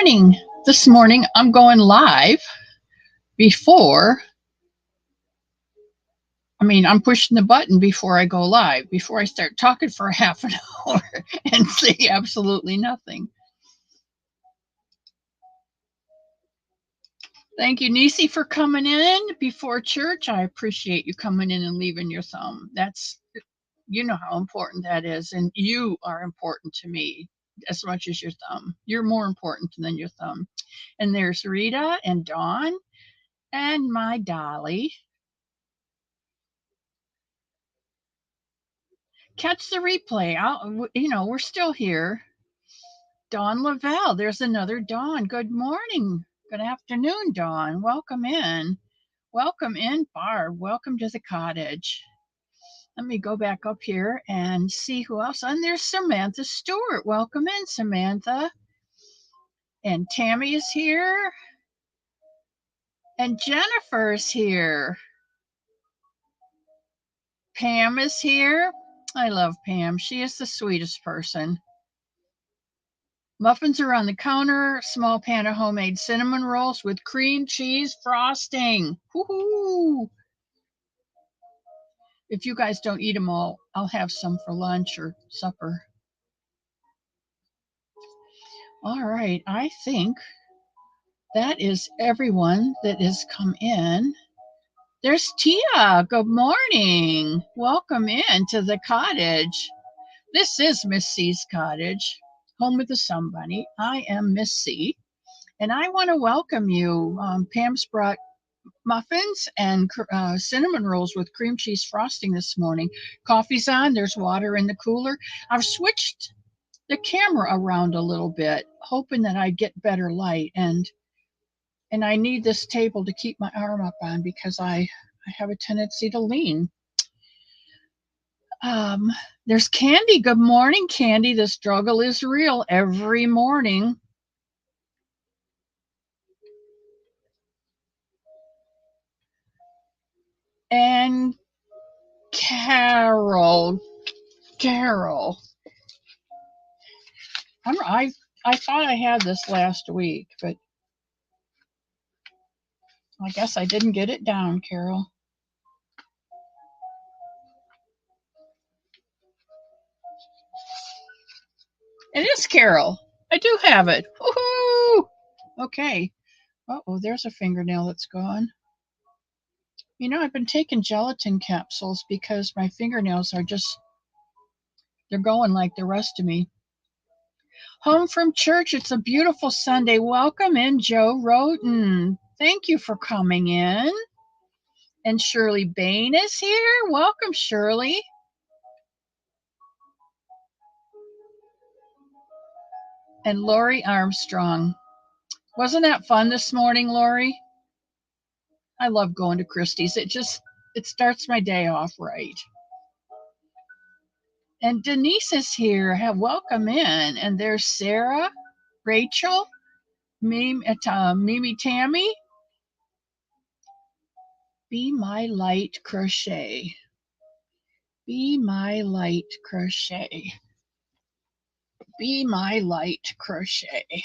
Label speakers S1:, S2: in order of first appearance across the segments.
S1: morning. This morning I'm going live before, I'm pushing the button before I go live, before I start talking for half an hour and say absolutely nothing. Thank you, Nisi, for coming in before church. I appreciate you coming in and leaving your thumb. You know how important that is, and you are important to me as much as your thumb. You're more important than your thumb. And there's Rita and Dawn and my Dolly. Catch the replay. We're still here. Dawn Lavelle, there's another Dawn. Good morning. Good afternoon, Dawn. Welcome in. Welcome in, Barb. Welcome to the cottage. Let me go back up here and see who else. And there's Samantha Stewart. Welcome in, Samantha. And Tammy is here. And Jennifer's here. Pam is here. I love Pam. She is the sweetest person. Muffins are on the counter. Small pan of homemade cinnamon rolls with cream cheese frosting. Woohoo! If you guys don't eat them all, I'll have some for lunch or supper. All right, I think that is everyone that has come in. There's Tia. Good morning. Welcome in to the cottage. This is Miss C's cottage, home of the Somebunny. I am Miss C, and I want to welcome you. Pam's brought muffins and cinnamon rolls with cream cheese frosting this morning. Coffee's on. There's water in the cooler. I've switched the camera around a little bit, hoping that I get better light, and I need this table to keep my arm up on because I have a tendency to lean. There's Candy. Good morning, Candy. The struggle is real every morning. And Carol. I thought I had this last week, but I guess I didn't get it down, Carol. It is Carol. I do have it. Woohoo! Okay. Oh, there's a fingernail that's gone. I've been taking gelatin capsules because my fingernails are they're going like the rest of me. Home from church. It's a beautiful Sunday. Welcome in, Joe Roden. Thank you for coming in. And Shirley Bain is here. Welcome, Shirley. And Lori Armstrong. Wasn't that fun this morning, Lori? I love going to Christie's. It starts my day off right. And Denise is here. Welcome in. And there's Sarah, Rachel, Mimi Tammy. Be my light crochet. Be my light crochet. Be my light crochet.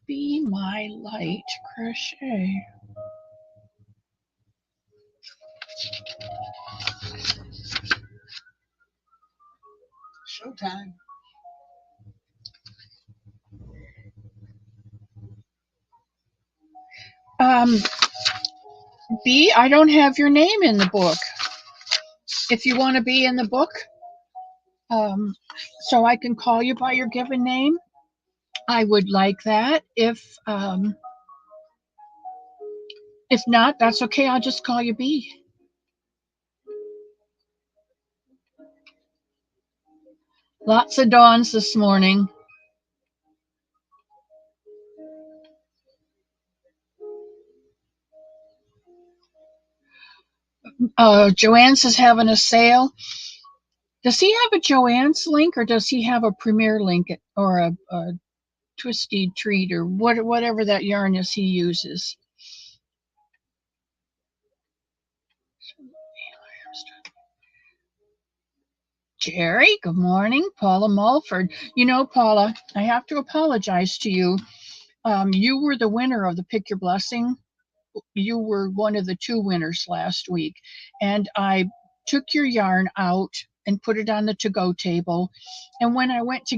S1: Be my light crochet.
S2: Showtime.
S1: B, I don't have your name in the book. If you want to be in the book, so I can call you by your given name, I would like that. If not, that's okay. I'll just call you B. Lots of dawns this morning. Joanne's is having a sale. Does he have a Joanne's link, or does he have a Premier link, or a Twisty Treat, or whatever that yarn is he uses? Jerry, good morning. Paula Mulford. You know, Paula, I have to apologize to you. You were the winner of the Pick Your Blessing. You were one of the 2 winners last week. And I took your yarn out and put it on the to-go table. And when I went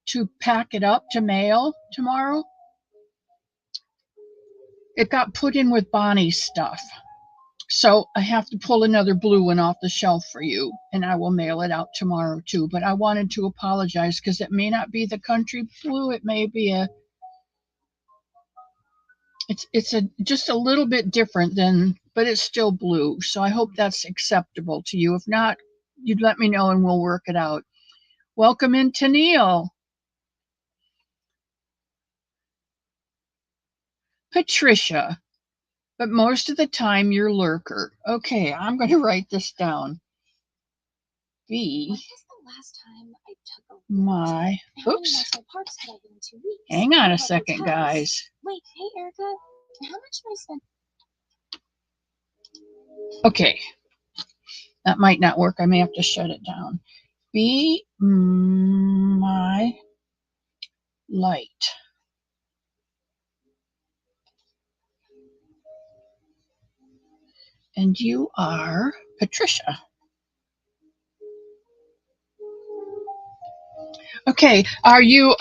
S1: to pack it up to mail tomorrow, it got put in with Bonnie's stuff. So I have to pull another blue one off the shelf for you, and I will mail it out tomorrow too. But I wanted to apologize because it may not be the country blue. It may be it's a just a little bit different than, but it's still blue. So I hope that's acceptable to you. If not, you'd let me know and we'll work it out. Welcome in, Tennille. Patricia, but most of the time you're lurker. Okay, I'm going to write this down. B. My. Oops. Hang on a second, guys.
S2: Wait, hey, Erica. How much am I spending?
S1: Okay. That might not work. I may have to shut it down. Be my light. And you are Patricia. Okay, are you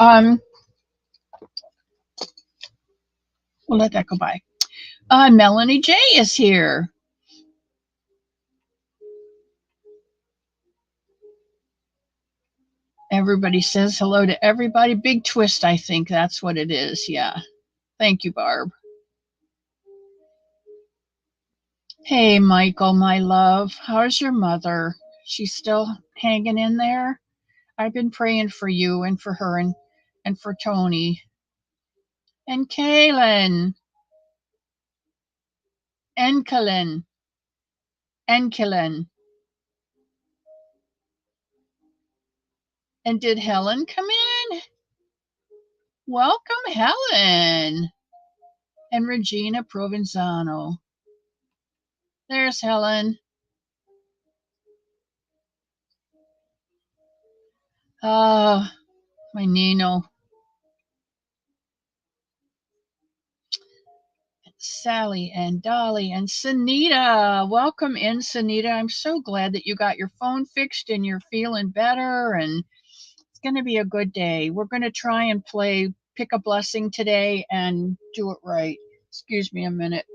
S1: we'll let that go by. Melanie J is here. Everybody says hello to everybody. Big twist, I think that's what it is. Yeah. Thank you, Barb. Hey, Michael, my love. How's your mother? She's still hanging in there? I've been praying for you and for her and for Tony. And Kaylin. Enkelin. Enkelin. And did Helen come in? Welcome, Helen. And Regina Provenzano. There's Helen. Ah, my Nino. Sally and Dolly and Sunita. Welcome in, Sunita. I'm so glad that you got your phone fixed and you're feeling better, and it's going to be a good day. We're going to try and play Pick a Blessing today and do it right. Excuse me a minute.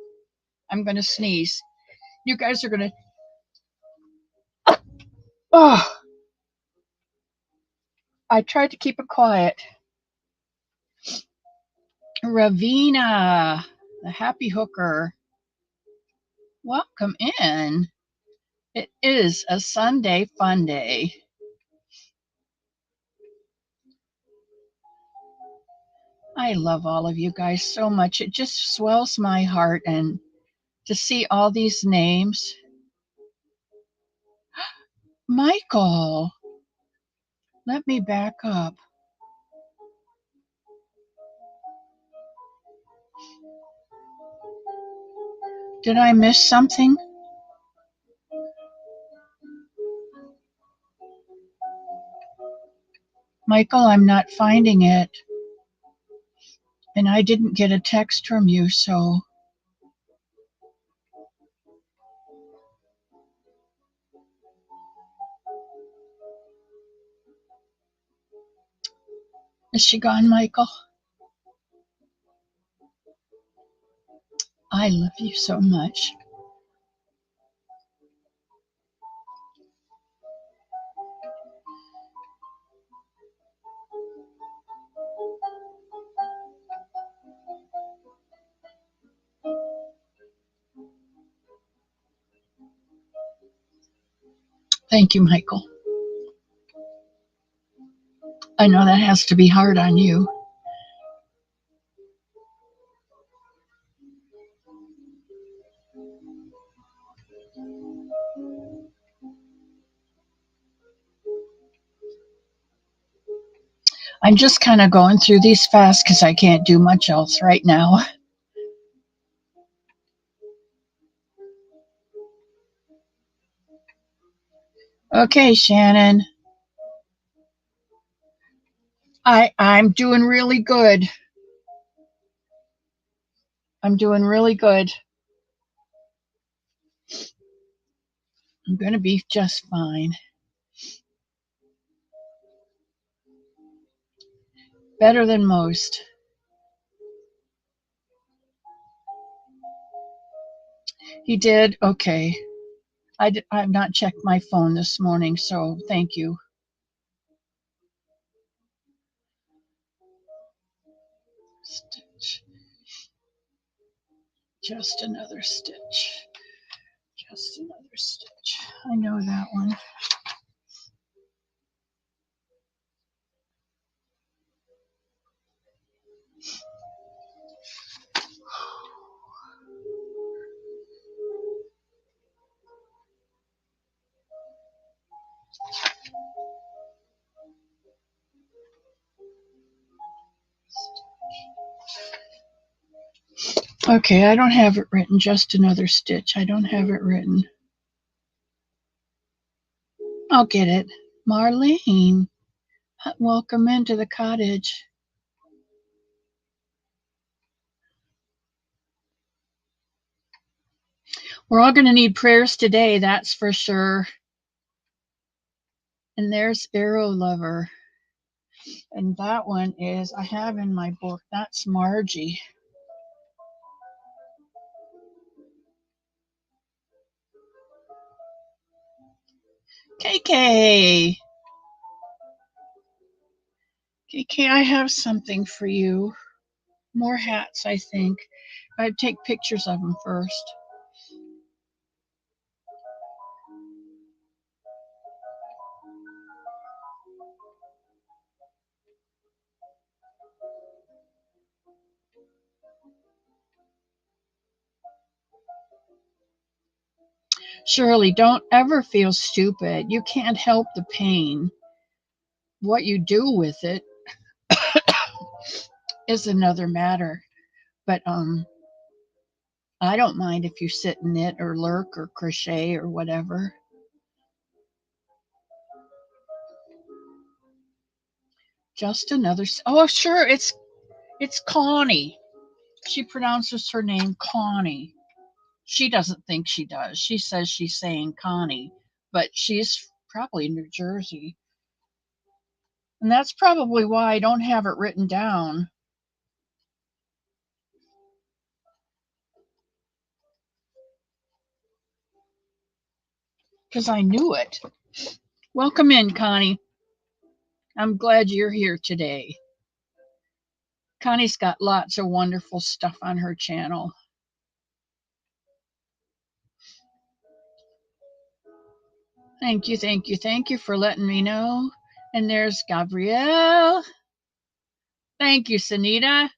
S1: I'm going to sneeze. You guys are going to... Oh, I tried to keep it quiet. Ravina, the happy hooker. Welcome in. It is a Sunday fun day. I love all of you guys so much. It just swells my heart, and to see all these names. Michael, let me back up. Did I miss something? Michael, I'm not finding it. And I didn't get a text from you, so. Is she gone, Michael? I love you so much. Thank you, Michael. I know that has to be hard on you. I'm just kind of going through these fast because I can't do much else right now. Okay, Shannon. I'm doing really good. I'm doing really good. I'm going to be just fine. Better than most. He did? Okay. I've not checked my phone this morning, so thank you. Stitch. Just another stitch. Just another stitch. I know that one. Okay, I don't have it written. Just another stitch. I don't have it written. I'll get it. Marlene, welcome into the cottage. We're all going to need prayers today, that's for sure. And there's Arrow Lover. And that one is, I have in my book, that's Margie. KK. KK, I have something for you. More hats, I think. I'd take pictures of them first. Shirley, don't ever feel stupid. You can't help the pain. What you do with it is another matter. But I don't mind if you sit and knit or lurk or crochet or whatever. Just another. Oh, sure, it's Connie. She pronounces her name Connie. She doesn't think she does. She says she's saying Connie, but she's probably New Jersey. And that's probably why I don't have it written down. Because I knew it. Welcome in, Connie. I'm glad you're here today. Connie's got lots of wonderful stuff on her channel. Thank you, thank you, thank you for letting me know. And there's Gabrielle. Thank you, Sanita.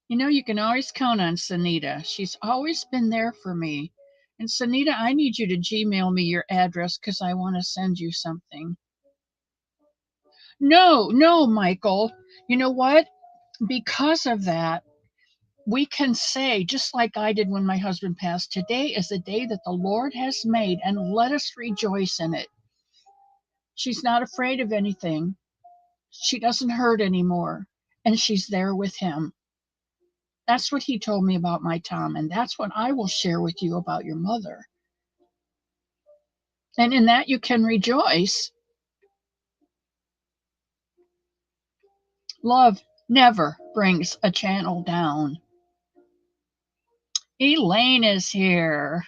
S1: You know, you can always count on Sanita. She's always been there for me. And Sanita, I need you to Gmail me your address because I want to send you something. No, Michael. You know what? Because of that, we can say, just like I did when my husband passed, today is the day that the Lord has made, and let us rejoice in it. She's not afraid of anything. She doesn't hurt anymore, and she's there with him. That's what he told me about my Tom, and that's what I will share with you about your mother. And in that you can rejoice. Love never brings a channel down. Elaine is here.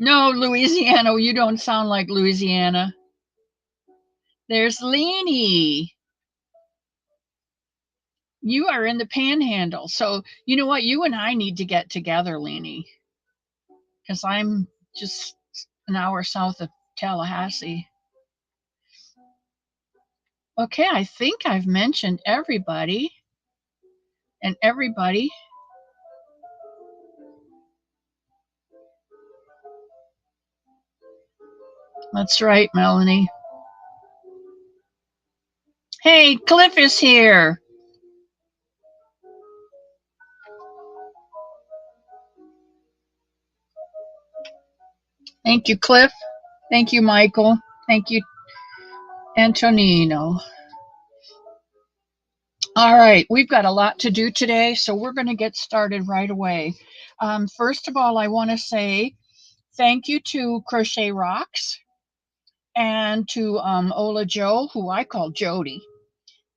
S1: No, Louisiana, you don't sound like Louisiana. There's Leanie. You are in the panhandle. So, you know what? You and I need to get together, Leanie, because I'm just an hour south of Tallahassee. Okay, I think I've mentioned everybody. And everybody. That's right, Melanie. Hey, Cliff is here. Thank you, Cliff. Thank you, Michael. Thank you, Antonino. All right, we've got a lot to do today, so we're going to get started right away. First of all, I want to say thank you to Crochet Rocks and to Ola Joe, who I call Jody,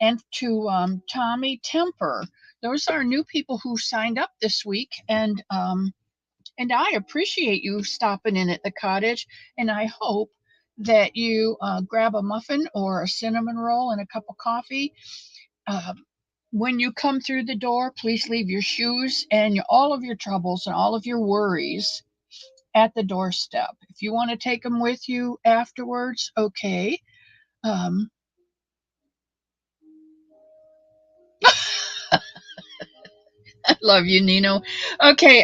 S1: and to Tommy Temper. Those are new people who signed up this week, and I appreciate you stopping in at the cottage, and I hope that you grab a muffin or a cinnamon roll and a cup of coffee. Uh, when you come through the door, please leave your shoes and all of your troubles and all of your worries at the doorstep. If you want to take them with you afterwards, okay. Um, I love you, Nino. Okay,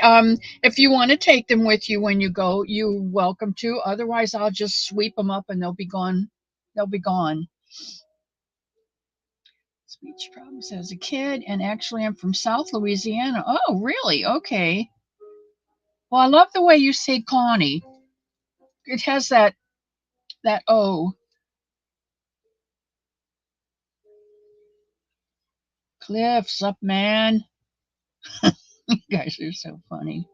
S1: if you want to take them with you when you go, you're welcome to. Otherwise, I'll just sweep them up and they'll be gone. They'll be gone. Speech problems as a kid, and actually, I'm from South Louisiana. Oh, really? Okay. Well, I love the way you say Connie. It has that O. Cliff's up, man. You guys are so funny.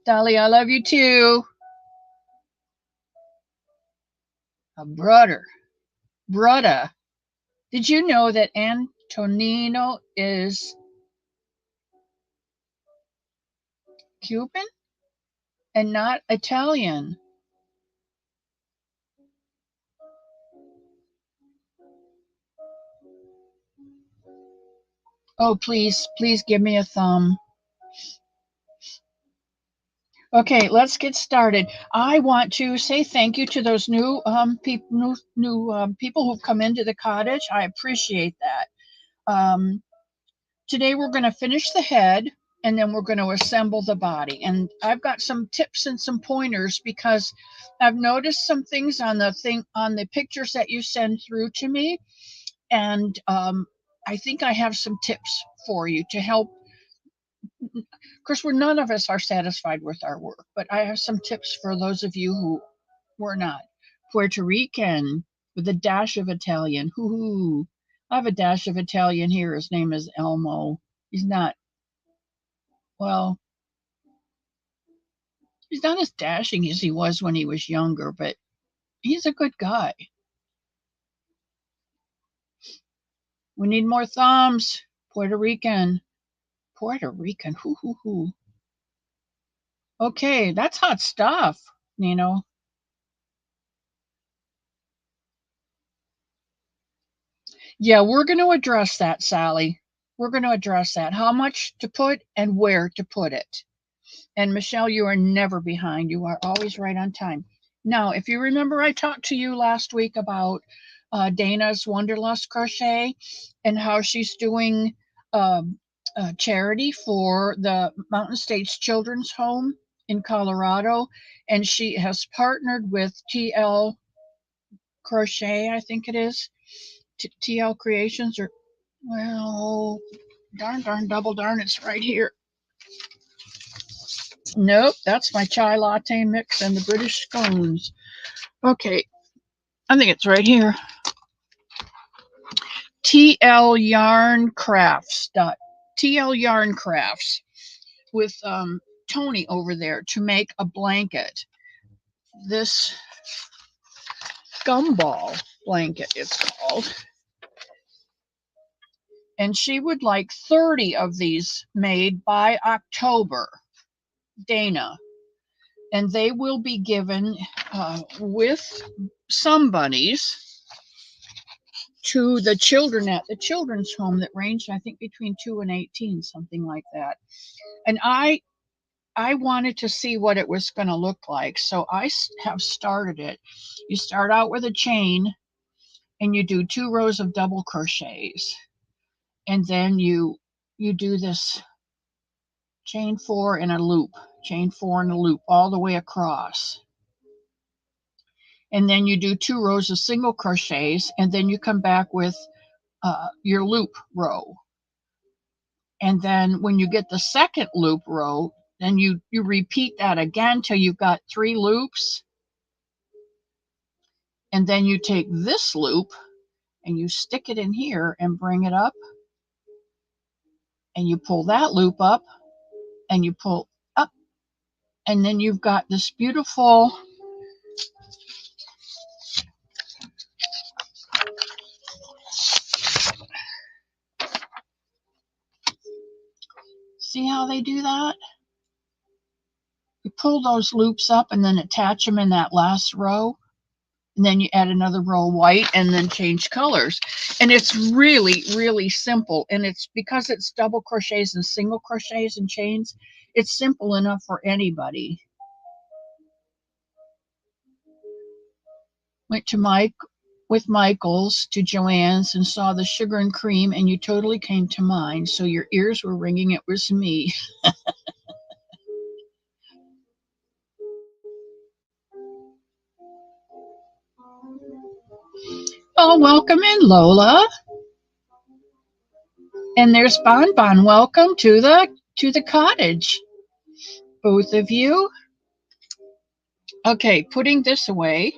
S1: Dolly, I love you too. A brother. Brudda. Did you know that Antonino is Cuban and not Italian? Oh, please, please give me a thumb. Okay, let's get started. I want to say thank you to those new people who've come into the cottage. I appreciate that. Um, Today we're going to finish the head and then we're going to assemble the body. And I've got some tips and some pointers because I've noticed some things on the pictures that you send through to me, and I think I have some tips for you to help. Of course, we're none of us are satisfied with our work, but I have some tips for those of you who were not. Puerto Rican with a dash of Italian. Hoo-hoo. I have a dash of Italian here. His name is Elmo. He's not, well, he's not as dashing as he was when he was younger, but he's a good guy. We need more thumbs. Puerto Rican. Puerto Rican. Hoo hoo hoo. Okay, that's hot stuff, Nino. Yeah, we're going to address that, Sally. We're going to address that. How much to put and where to put it. And Michelle, you are never behind. You are always right on time. Now, if you remember, I talked to you last week about Dana's Wanderlust Crochet and how she's doing a charity for the Mountain States Children's Home in Colorado. And she has partnered with TL Crochet, I think it is, TL Creations, or, well, darn, double darn, it's right here. Nope, that's my chai latte mix and the British scones. Okay, I think it's right here. TL Yarn Crafts. TL Yarn Crafts with Tony over there to make a blanket. This gumball blanket, it's called. And she would like 30 of these made by October. Dana. And they will be given with some bunnies to the children at the children's home that ranged, I think, between 2 and 18, something like that. And I wanted to see what it was going to look like, so I have started it. You start out with a chain, and you do 2 rows of double crochets, and then you do this chain 4 in a loop, chain 4 in a loop all the way across. And then you do 2 rows of single crochets, and then you come back with your loop row. And then when you get the second loop row, then you repeat that again till you've got 3 loops. And then you take this loop and you stick it in here and bring it up, and you pull that loop up and you pull up, and then you've got this beautiful, see how they do that? You pull those loops up and then attach them in that last row, and then you add another row of white and then change colors. And it's really, really simple. And it's because it's double crochets and single crochets and chains, it's simple enough for anybody. Went to Mike with Michael's to Joanne's and saw the sugar and cream, and you totally came to mind. So your ears were ringing. It was me. Oh, welcome in, Lola. And there's Bon Bon. Welcome to the cottage, both of you. Okay, putting this away.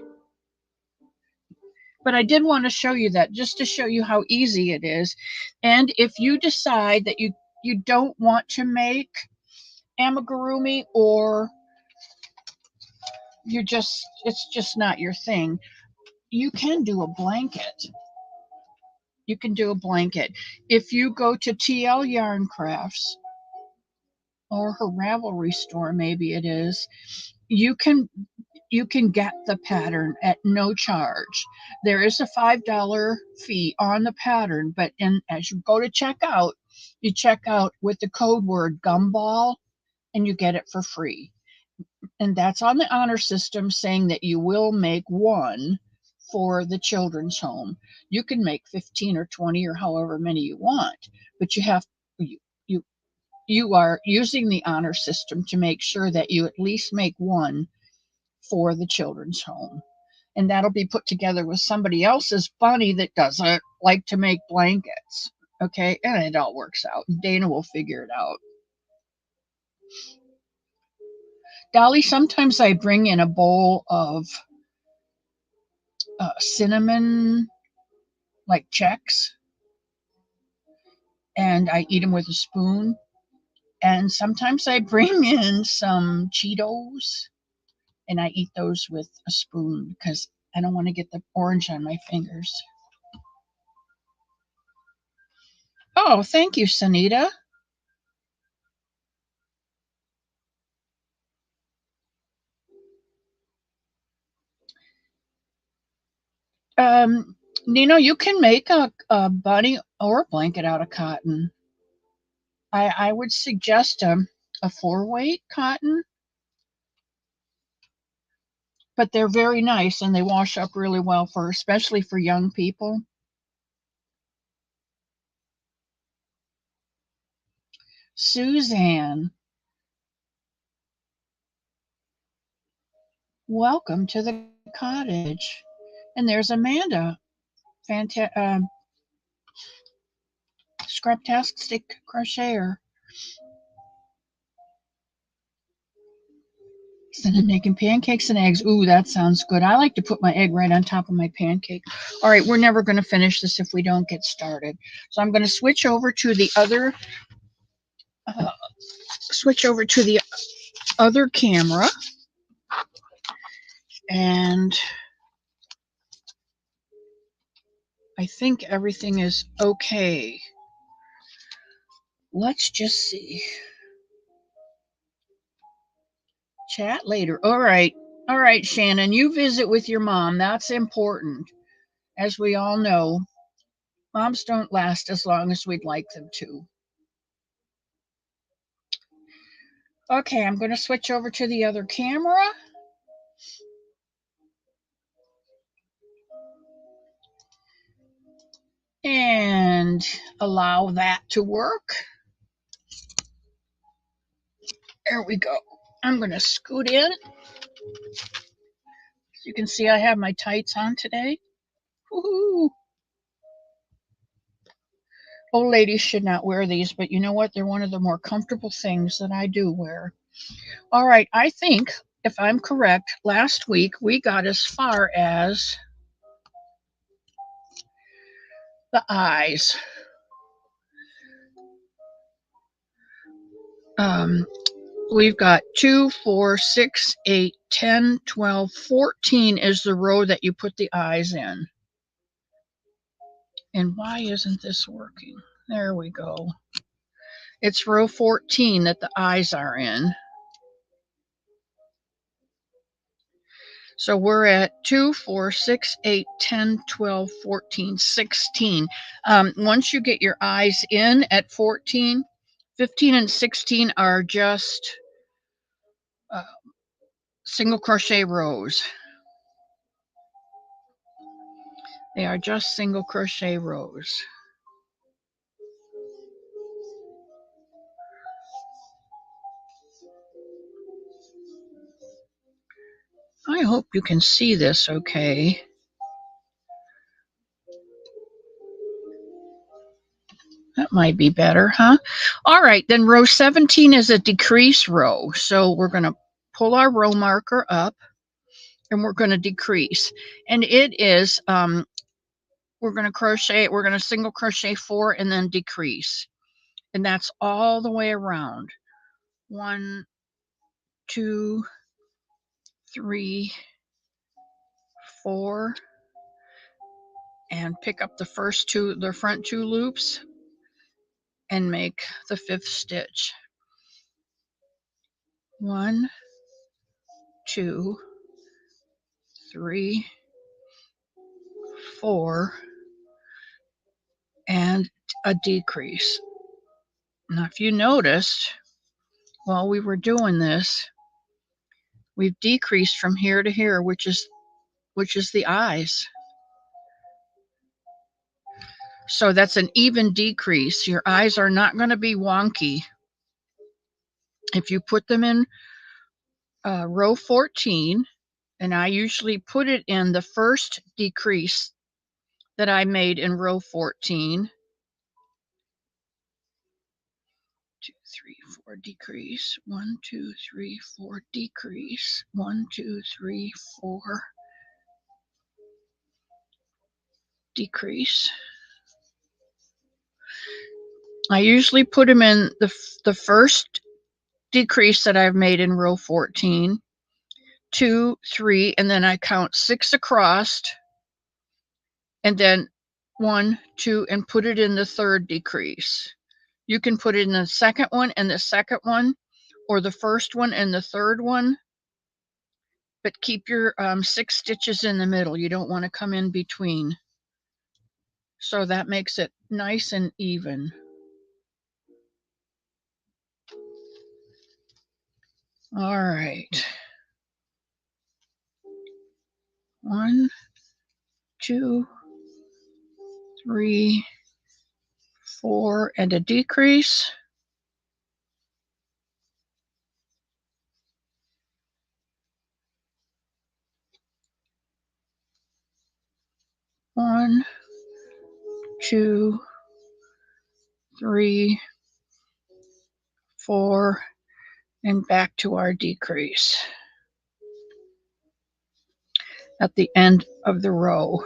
S1: But I did want to show you that just to show you how easy it is. And if you decide that you don't want to make amigurumi, or it's just not your thing, you can do a blanket. You can do a blanket. If you go to TL Yarn Crafts or her Ravelry store, maybe it is, you can get the pattern at no charge. There is a $5 fee on the pattern, but as you go to checkout, you check out with the code word gumball and you get it for free. And that's on the honor system, saying that you will make one for the children's home. You can make 15 or 20 or however many you want, but you you you are using the honor system to make sure that you at least make one for the children's home. And that'll be put together with somebody else's bunny that doesn't like to make blankets. Okay, and it all works out. Dana will figure it out. Dolly, sometimes I bring in a bowl of cinnamon, like Chex, and I eat them with a spoon. And sometimes I bring in some Cheetos and I eat those with a spoon because I don't want to get the orange on my fingers. Oh, thank you, Sanita. Nino, you can make a bunny or a blanket out of cotton. I would suggest a 4-weight cotton, but they're very nice and they wash up really well, for especially for young people. Suzanne, welcome to the cottage. And there's Amanda, Scraptastic Crocheter. Instead of making pancakes and eggs, ooh, that sounds good. I like to put my egg right on top of my pancake. All right, we're never going to finish this if we don't get started. So I'm going to switch over to the other camera, and I think everything is okay. Let's just see. Chat later. All right. All right, Shannon, you visit with your mom. That's important. As we all know, moms don't last as long as we'd like them to. Okay, I'm going to switch over to the other camera. And allow that to work. There we go. I'm going to scoot in. You can see I have my tights on today. Woohoo! Old ladies should not wear these, but you know what? They're one of the more comfortable things that I do wear. All right, I think, if I'm correct, last week we got as far as the eyes. We've got 2, 4, 6, 8, 10, 12, 14 is the row that you put the eyes in. And why isn't this working? There we go. It's row 14 that the eyes are in. So we're at 2, 4, 6, 8, 10, 12, 14, 16. Once you get your eyes in at 14, 15 and 16 are just single crochet rows. They are just single crochet rows. I hope you can see this okay. That might be better, huh? All right, then row 17 is a decrease row. So we're going to pull our row marker up and we're going to decrease. And it is, we're going to single crochet 4 and then decrease. And that's all the way around. 1, 2, 3, 4, and pick up the front 2 loops and make the 5th stitch. 1, 2, 3, 4, and a decrease. Now, if you noticed, while we were doing this, we've decreased from here to here, which is the eyes. So that's an even decrease. Your eyes are not going to be wonky. If you put them in row 14, and I usually put it in the first decrease that I made in row 14. 2, 3, 4, decrease. 1, 2, 3, 4, decrease. 1, 2, 3, 4, decrease. I usually put them in the first decrease that I've made in row 14, 2, 3, and then I count 6 across, and then 1, 2, and put it in the third decrease. You can put it in the second one and the second one, or the first one and the third one, but keep your 6 stitches in the middle. You don't want to come in between. So that makes it nice and even. All right. 1, 2, 3, 4, and a decrease. 1, 2, 3, 4, and back to our decrease at the end of the row.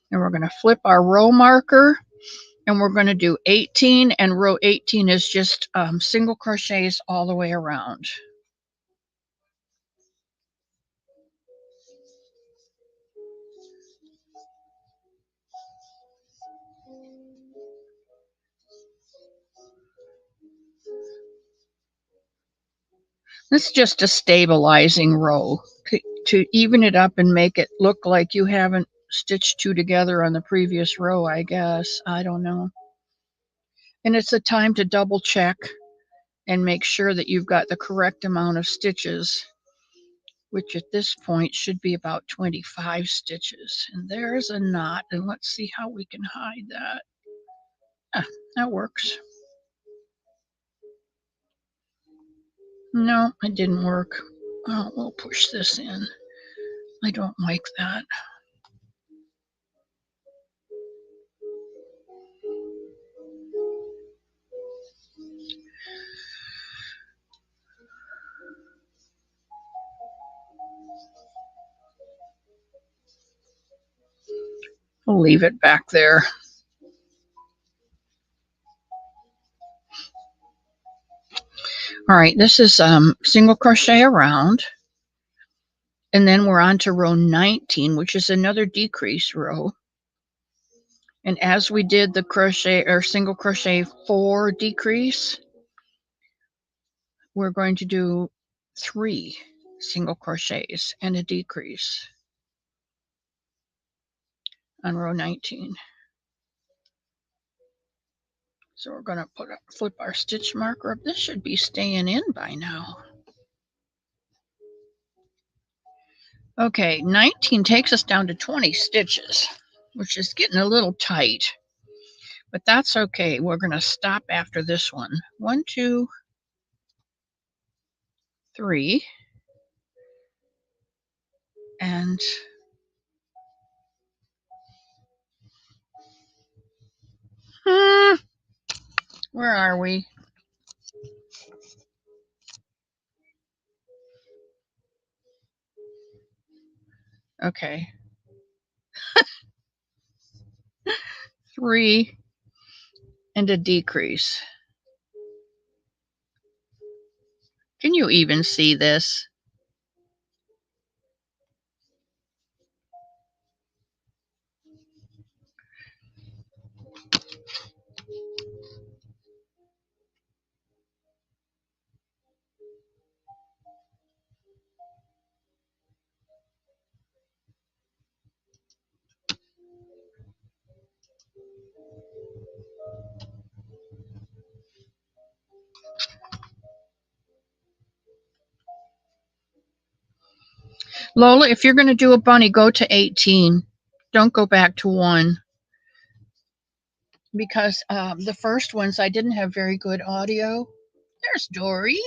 S1: And we're going to flip our row marker, and we're going to do 18, and row 18 is just single crochets all the way around. This is just a stabilizing row to even it up and make it look like you haven't stitched 2 together on the previous row, I guess. I don't know. And it's a time to double check and make sure that you've got the correct amount of stitches, which at this point should be about 25 stitches. And there's a knot, and let's see how we can hide that. Ah, that works. No, it didn't work. Oh, we'll push this in. I don't like that. We'll leave it back there. All right, this is single crochet around, and then we're on to row 19, which is another decrease row. And as we did the crochet or single crochet 4 decrease, we're going to do 3 single crochets and a decrease on row 19. So we're going to flip our stitch marker up. This should be staying in by now. Okay, 19 takes us down to 20 stitches, which is getting a little tight, but that's okay. We're going to stop after this one. 1, 2, 3, and where are we? Okay. 3 and a decrease. Can you even see this? Lola, if you're going to do a bunny, go to 18. Don't go back to 1. Because the first ones, I didn't have very good audio. There's Dory.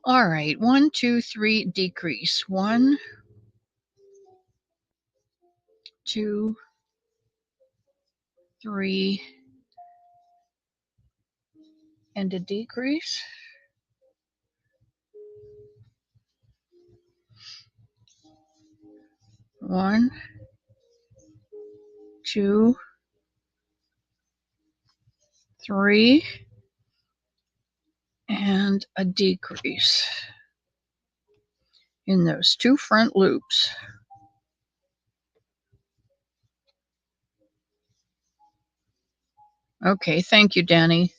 S1: All right, 1, 2, 3, decrease. 1, 2, 3, and a decrease. 1, 2, 3, and a decrease in those 2 front loops. Okay, thank you, Danny.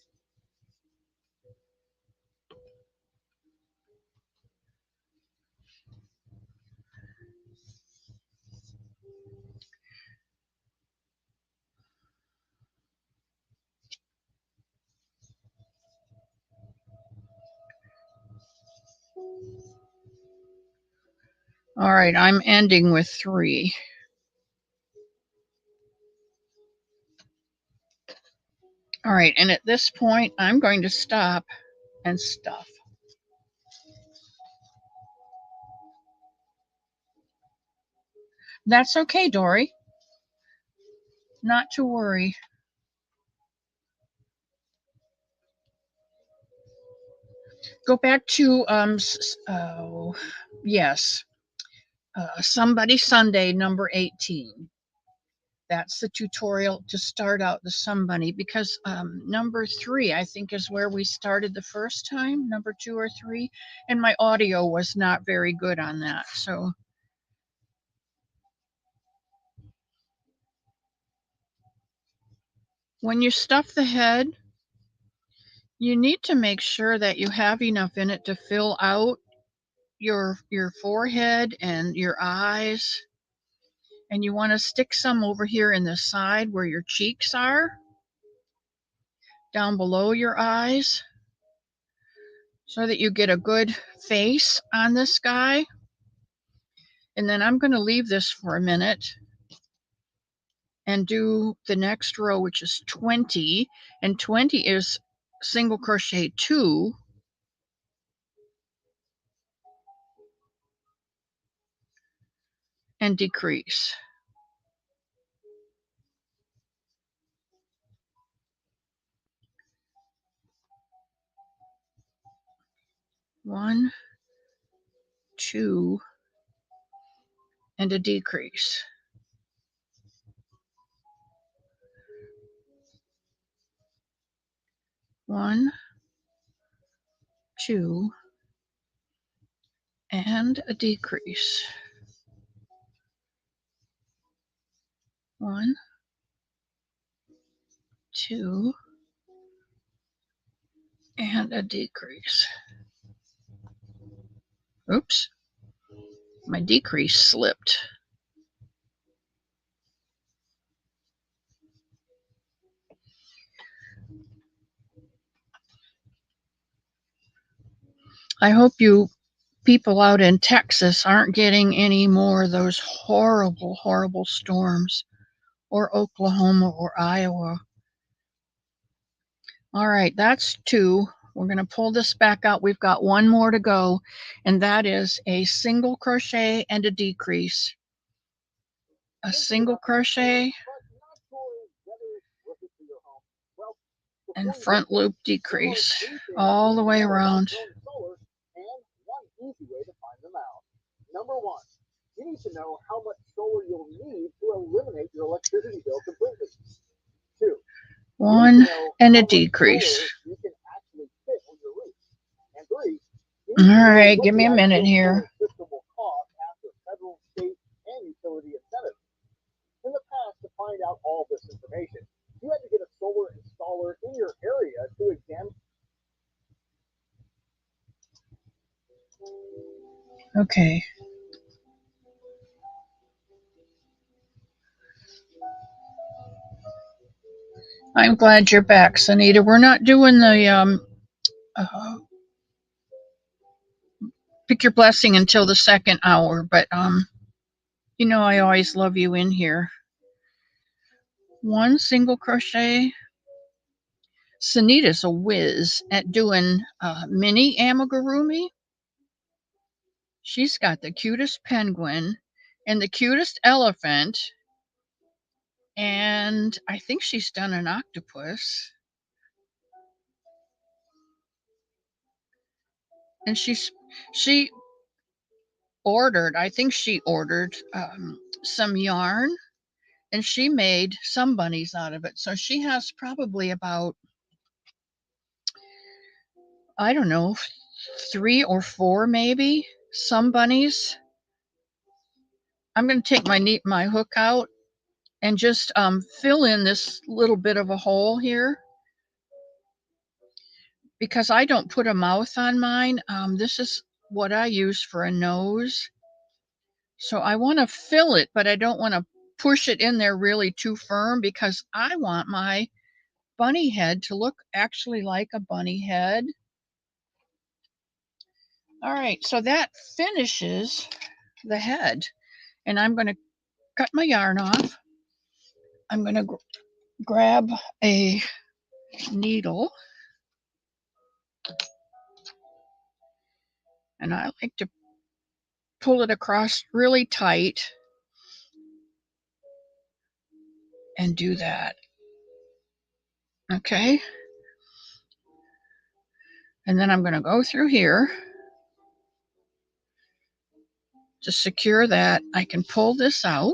S1: All right, I'm ending with 3. All right, and at this point, I'm going to stop and stuff. That's okay, Dory. Not to worry. Go back to, yes, Somebunny Sunday, number 18. That's the tutorial to start out the Somebunny, because number 3, I think, is where we started the first time, number 2 or 3, and my audio was not very good on that. So when you stuff the head, you need to make sure that you have enough in it to fill out your forehead and your eyes. And you want to stick some over here in the side where your cheeks are, down below your eyes, so that you get a good face on this guy. And then I'm going to leave this for a minute and do the next row, which is 20. And 20 is single crochet 2 and decrease. 1, 2, and a decrease. 1, 2, and a decrease. 1, 2, and a decrease. Oops, my decrease slipped. I hope you people out in Texas aren't getting any more of those horrible, horrible storms, or Oklahoma or Iowa. All right, that's 2. We're going to pull this back out. We've got 1 more to go, and that is a single crochet and a decrease. A single crochet and front loop decrease all the way around.
S3: Number 1, you need to know how much solar you'll need to eliminate your electricity bill completely. 2,
S1: 1 and a decrease.
S3: you can actually fit on your roof. And 3,
S1: all right, give me a minute here.
S3: System will cost after federal, state, and utility incentives. In the past, to find out all this information, you had to get a solar installer in your area to examine.
S1: Okay. I'm glad you're back, Sunita. We're not doing the pick your blessing until the 2nd hour, but you know I always love you in here. 1 single crochet. Sunita's a whiz at doing mini amigurumi. She's got the cutest penguin and the cutest elephant, and I think she's done an octopus. And she ordered, I think she ordered some yarn, and she made some bunnies out of it. So she has probably about, I don't know, 3 or 4 maybe, some bunnies. I'm going to take my hook out and just fill in this little bit of a hole here, because I don't put a mouth on mine. This is what I use for a nose. So I want to fill it, but I don't want to push it in there really too firm, because I want my bunny head to look actually like a bunny head. All right, so that finishes the head, and I'm going to cut my yarn off. I'm going to grab a needle, and I like to pull it across really tight and do that. Okay. And then I'm going to go through here to secure that. I can pull this out.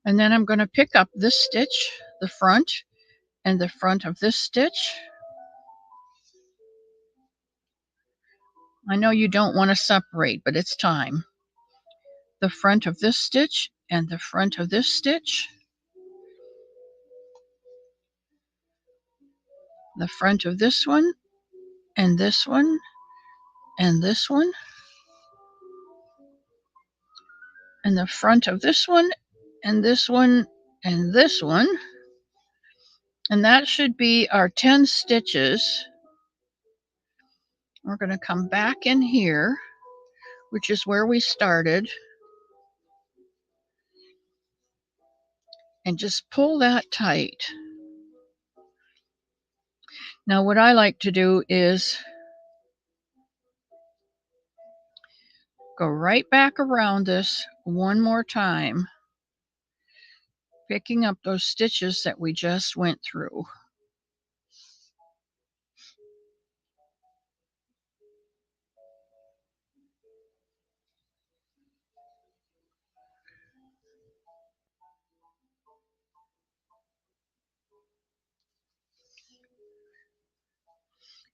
S1: And then I'm going to pick up this stitch, the front, and the front of this stitch. I know you don't want to separate, but it's time. The front of this stitch and the front of this stitch. The front of this one and this one and this one. And the front of this one and this one and this one. And that should be our 10 stitches. We're going to come back in here, which is where we started, and just pull that tight. Now, what I like to do is go right back around this one more time, picking up those stitches that we just went through.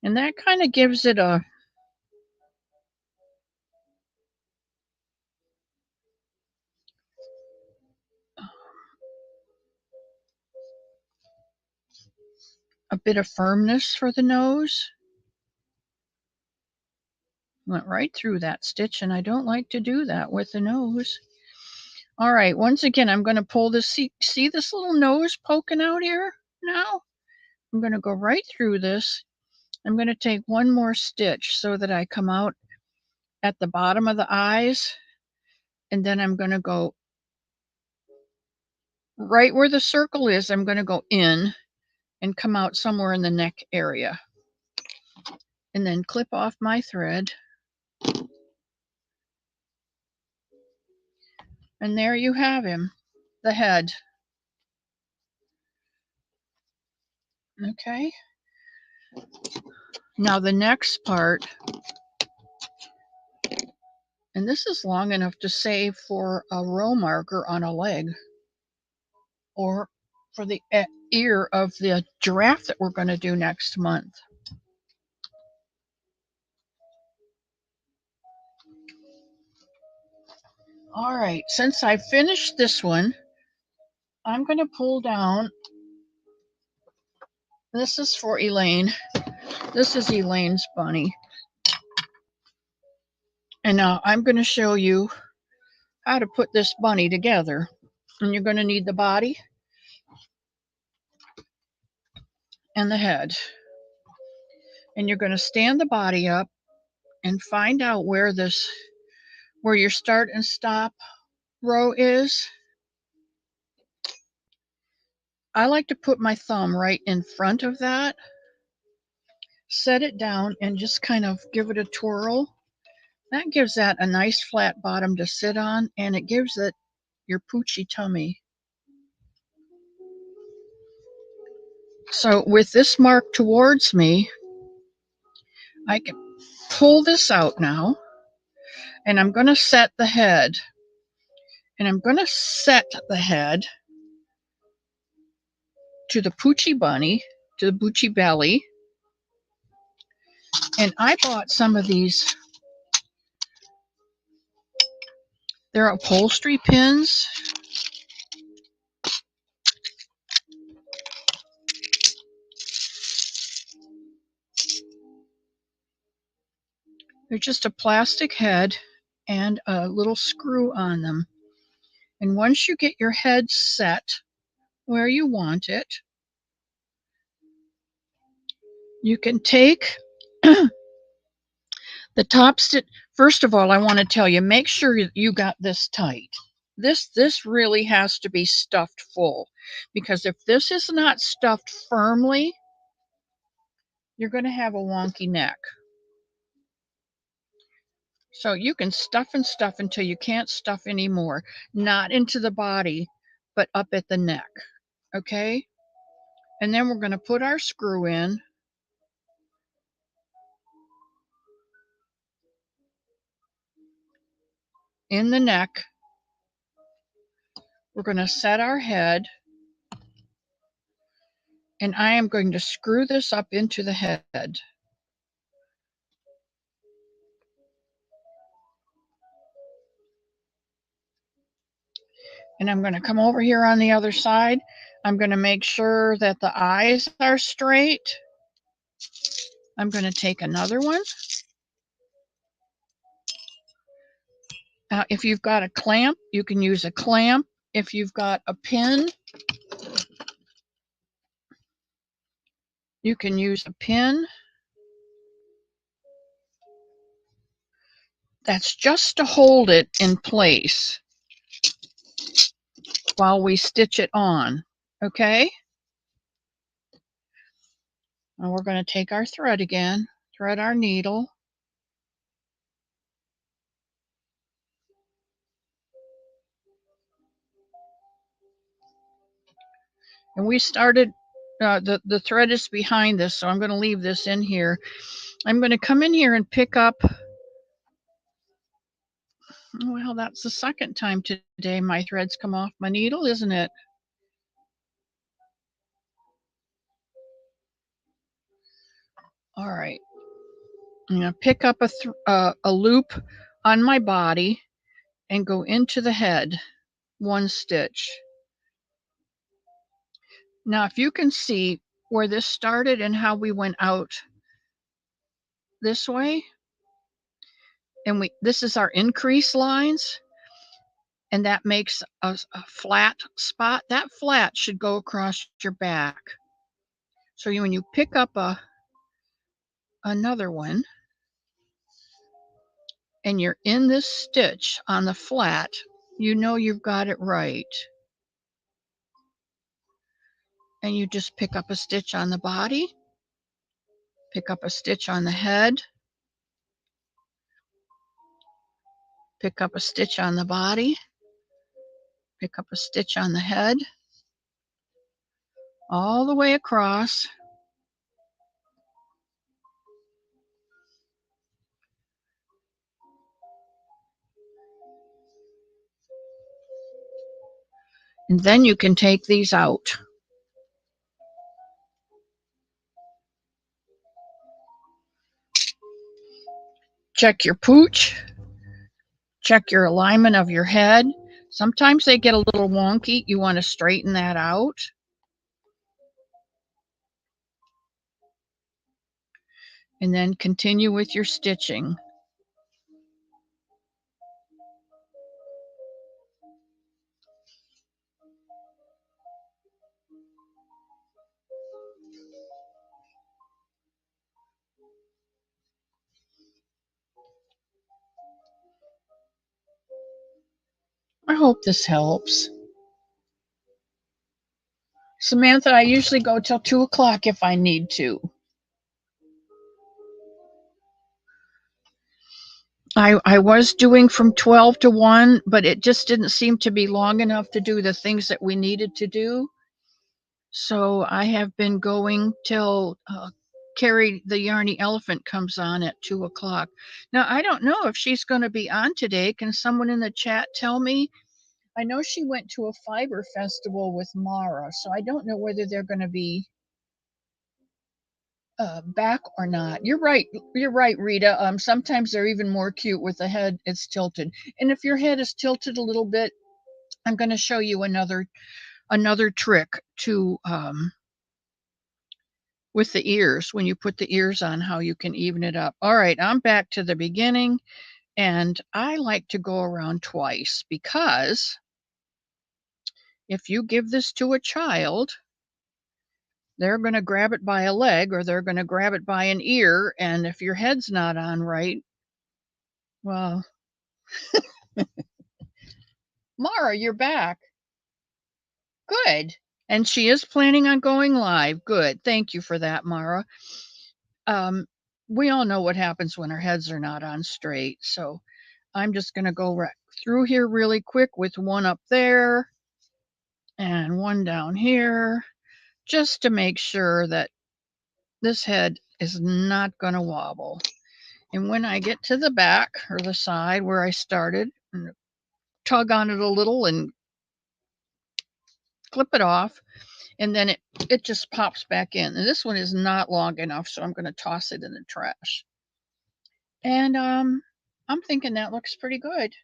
S1: And that kind of gives it a bit of firmness for the nose. Went right through that stitch, and I don't like to do that with the nose. All right, once again, I'm going to pull this, see this little nose poking out here now? I'm going to go right through this. I'm going to take one more stitch so that I come out at the bottom of the eyes, and then I'm going to go right where the circle is. I'm going to go in and come out somewhere in the neck area, and then clip off my thread. And there you have him, the head. Okay. Now the next part, and this is long enough to save for a row marker on a leg, or for the ear of the giraffe that we're going to do next month. All right, since I finished this one, I'm going to pull down. This is for Elaine. This is Elaine's bunny. And now I'm going to show you how to put this bunny together. And you're going to need the body and the head. And you're going to stand the body up and find out where your start and stop row is. I like to put my thumb right in front of that, set it down, and just kind of give it a twirl. That gives that a nice flat bottom to sit on, and it gives it your poochy tummy. So with this mark towards me, I can pull this out now, and I'm going to set the head. And I'm going to set the head to the poochy bunny, to the poochy belly. And I bought some of these. They're upholstery pins. They're just a plastic head and a little screw on them. And once you get your head set where you want it, you can take the top stitch. First of all, I want to tell you, make sure you got this tight. This really has to be stuffed full, because if this is not stuffed firmly, you're going to have a wonky neck. So you can stuff and stuff until you can't stuff anymore. Not into the body, but up at the neck. Okay? And then we're going to put our screw in. In the neck. We're going to set our head. And I am going to screw this up into the head. And I'm going to come over here on the other side. I'm going to make sure that the eyes are straight. I'm going to take another one. If you've got a clamp, you can use a clamp. If you've got a pin, you can use a pin. That's just to hold it in place while we stitch it on. Okay? Now we're going to take our thread again, thread our needle. And we started, the thread is behind this, so I'm going to leave this in here. I'm going to come in here and pick up, well, that's the second time today my thread's come off my needle, isn't it? All right. I'm going to pick up a loop on my body and go into the head, one stitch. Now, if you can see where this started and how we went out this way, and this is our increase lines, and that makes a flat spot. That flat should go across your back. So when you pick up another one, and you're in this stitch on the flat, you know you've got it right. And you just pick up a stitch on the body, pick up a stitch on the head, pick up a stitch on the body, pick up a stitch on the head, all the way across. And then you can take these out. Check your pooch. Check your alignment of your head. Sometimes they get a little wonky. You want to straighten that out. And then continue with your stitching. I hope this helps. Samantha, I usually go till 2 o'clock if I need to. I was doing from 12 to 1, but it just didn't seem to be long enough to do the things that we needed to do. So I have been going till Carrie the Yarny Elephant comes on at 2 o'clock. Now, I don't know if she's going to be on today. Can someone in the chat tell me? I know she went to a fiber festival with Mara, so I don't know whether they're going to be back or not. You're right, Rita. Sometimes they're even more cute with the head it's tilted. And if your head is tilted a little bit, I'm going to show you another trick to with the ears, when you put the ears on, how you can even it up. All right, I'm back to the beginning, and I like to go around twice, because if you give this to a child, they're going to grab it by a leg, or they're going to grab it by an ear, and if your head's not on right, well, Mara, you're back. Good. And she is planning on going live. Good. Thank you for that, Mara. We all know what happens when our heads are not on straight. So I'm just going to go right through here really quick with one up there and one down here, just to make sure that this head is not going to wobble. And when I get to the back or the side where I started, tug on it a little and clip it off, and then it just pops back in. And this one is not long enough, so I'm going to toss it in the trash. And I'm thinking that looks pretty good.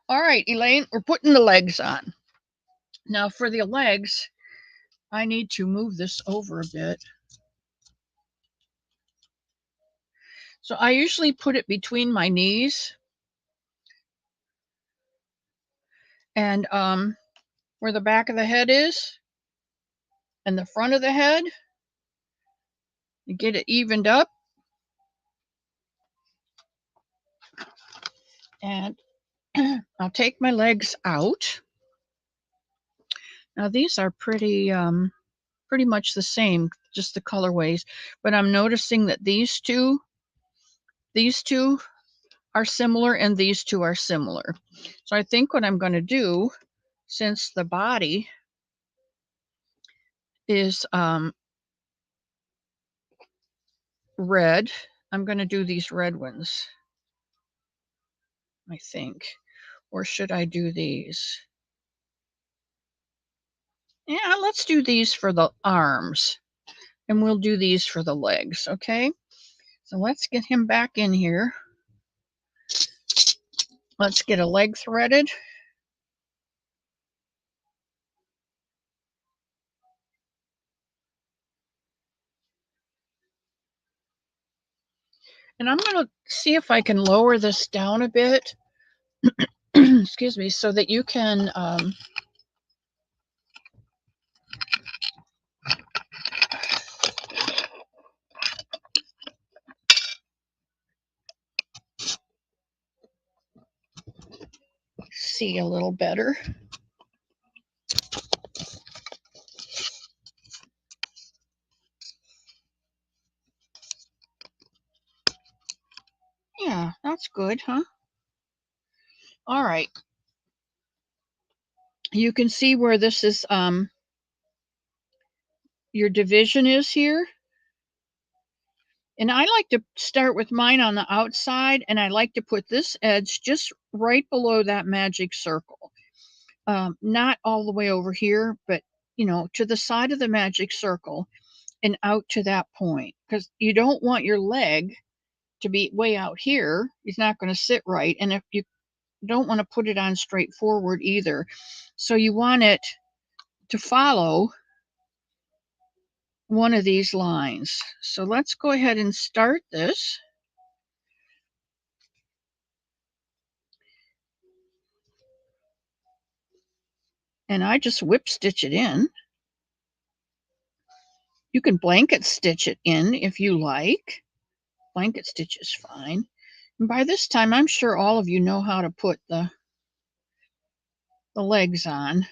S1: All right, Elaine, we're putting the legs on. Now for the legs, I need to move this over a bit. So I usually put it between my knees, and where the back of the head is and the front of the head, you get it evened up. And I'll take my legs out. Now these are pretty much the same, just the colorways, but I'm noticing that these two are similar and these two are similar. So I think what I'm going to do, since the body is red, I'm going to do these red ones, I think. Or should I do these? Yeah, let's do these for the arms. And we'll do these for the legs, okay? So let's get him back in here. Let's get a leg threaded. And I'm going to see if I can lower this down a bit. Excuse me, so that you can see a little better. Yeah, that's good, huh? All right. You can see where this is, your division is here. And I like to start with mine on the outside, and I like to put this edge just right below that magic circle. Not all the way over here, but, to the side of the magic circle and out to that point. Because you don't want your leg to be way out here. It's not going to sit right. And if you don't want to put it on straight forward either. So you want it to follow one of these lines. So let's go ahead and start this. And I just whip stitch it in. You can blanket stitch it in if you like. Blanket stitch is fine. And by this time, I'm sure all of you know how to put the legs on.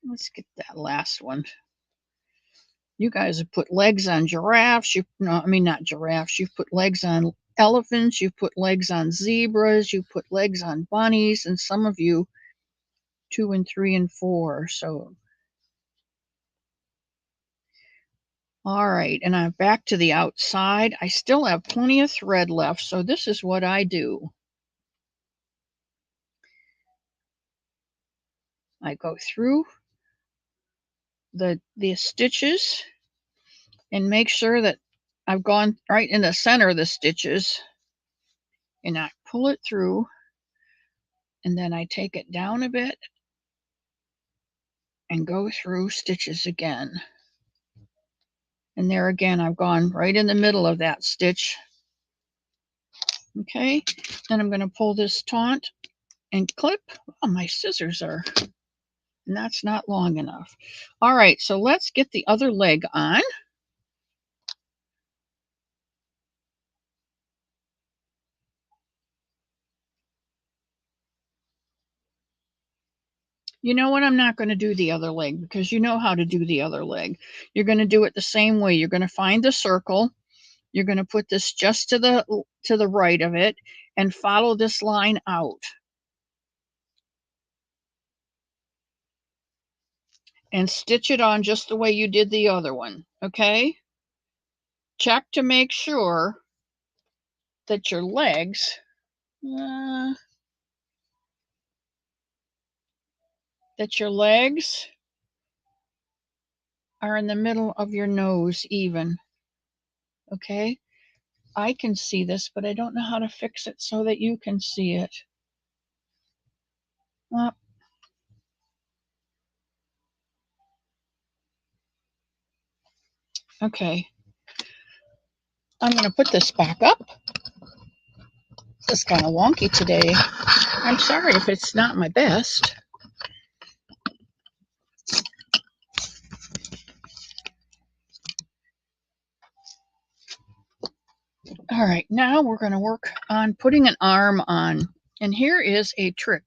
S1: Let's get that last one. You guys have put legs on giraffes. Not giraffes. You've put legs on elephants. You've put legs on zebras. You've put legs on bunnies. And some of you 2 and 3 and 4. So, all right. And I'm back to the outside. I still have plenty of thread left. So this is what I do. I go through the stitches and make sure that I've gone right in the center of the stitches, and I pull it through, and then I take it down a bit and go through stitches again. And there again, I've gone right in the middle of that stitch. Okay, then I'm going to pull this taunt and clip. Oh, my scissors are, and that's not long enough. All right, so let's get the other leg on. You know what? I'm not going to do the other leg because you know how to do the other leg. You're going to do it the same way. You're going to find the circle. You're going to put this just to the right of it and follow this line out. And stitch it on just the way you did the other one, okay? Check to make sure that your legs are in the middle of your nose even, okay? I can see this, but I don't know how to fix it so that you can see it. Okay. I'm going to put this back up. It's kind of wonky today. I'm sorry if it's not my best. All right, now we're going to work on putting an arm on. And here is a trick.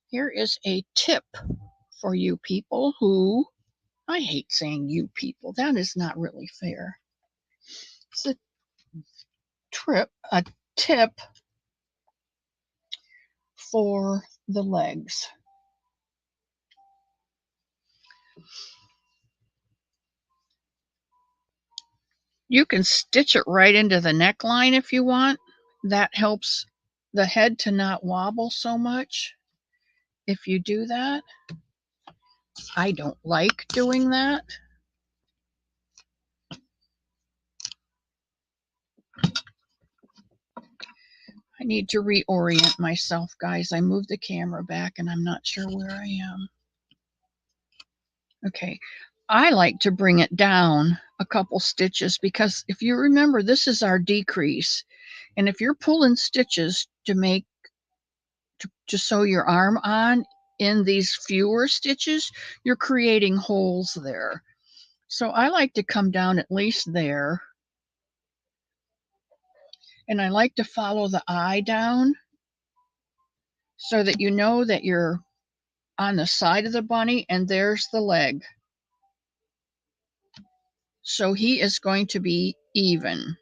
S1: Here is a tip for you people who, I hate saying you people. That is not really fair. It's a tip for the legs. You can stitch it right into the neckline if you want. That helps the head to not wobble so much if you do that. I don't like doing that. I need to reorient myself, guys. I moved the camera back and I'm not sure where I am. Okay, I like to bring it down a couple stitches because if you remember, this is our decrease. And if you're pulling stitches to sew your arm on in these fewer stitches, you're creating holes there. So I like to come down at least there. And I like to follow the eye down so that you know that you're on the side of the bunny and there's the leg. So he is going to be even.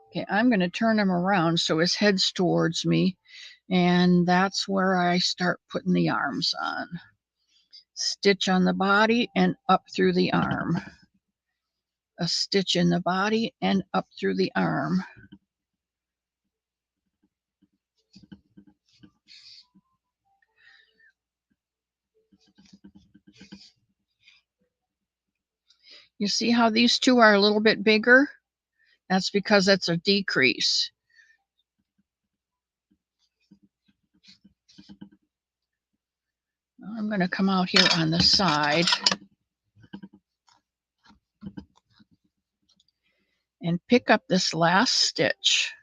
S1: Okay, I'm going to turn him around so his head's towards me, and that's where I start putting the arms on. Stitch on the body and up through the arm. A stitch in the body and up through the arm. You see how these two are a little bit bigger? That's because that's a decrease. I'm going to come out here on the side and pick up this last stitch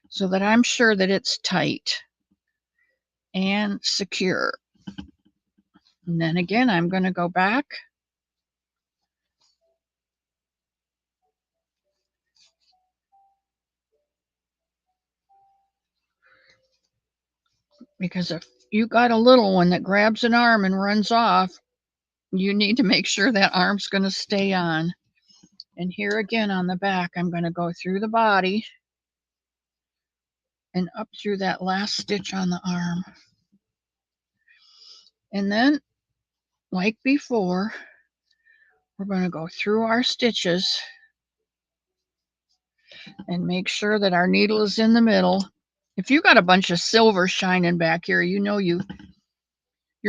S1: so that I'm sure that it's tight and secure. And then again, I'm going to go back because if you got a little one that grabs an arm and runs off, you need to make sure that arm's going to stay on. And here again on the back, I'm going to go through the body and up through that last stitch on the arm. And then, like before, we're going to go through our stitches and make sure that our needle is in the middle. If you got a bunch of silver shining back here, you know you're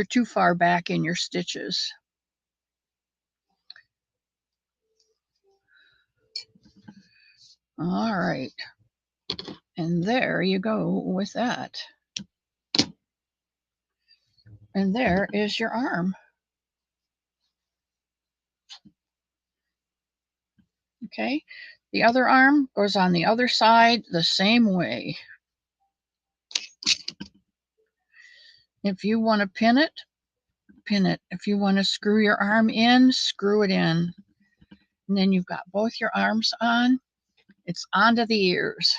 S1: too far back in your stitches. All right. And there you go with that. And there is your arm. Okay. The other arm goes on the other side the same way. If you want to pin it, pin it. If you want to screw your arm in, screw it in. And then you've got both your arms on. It's onto the ears.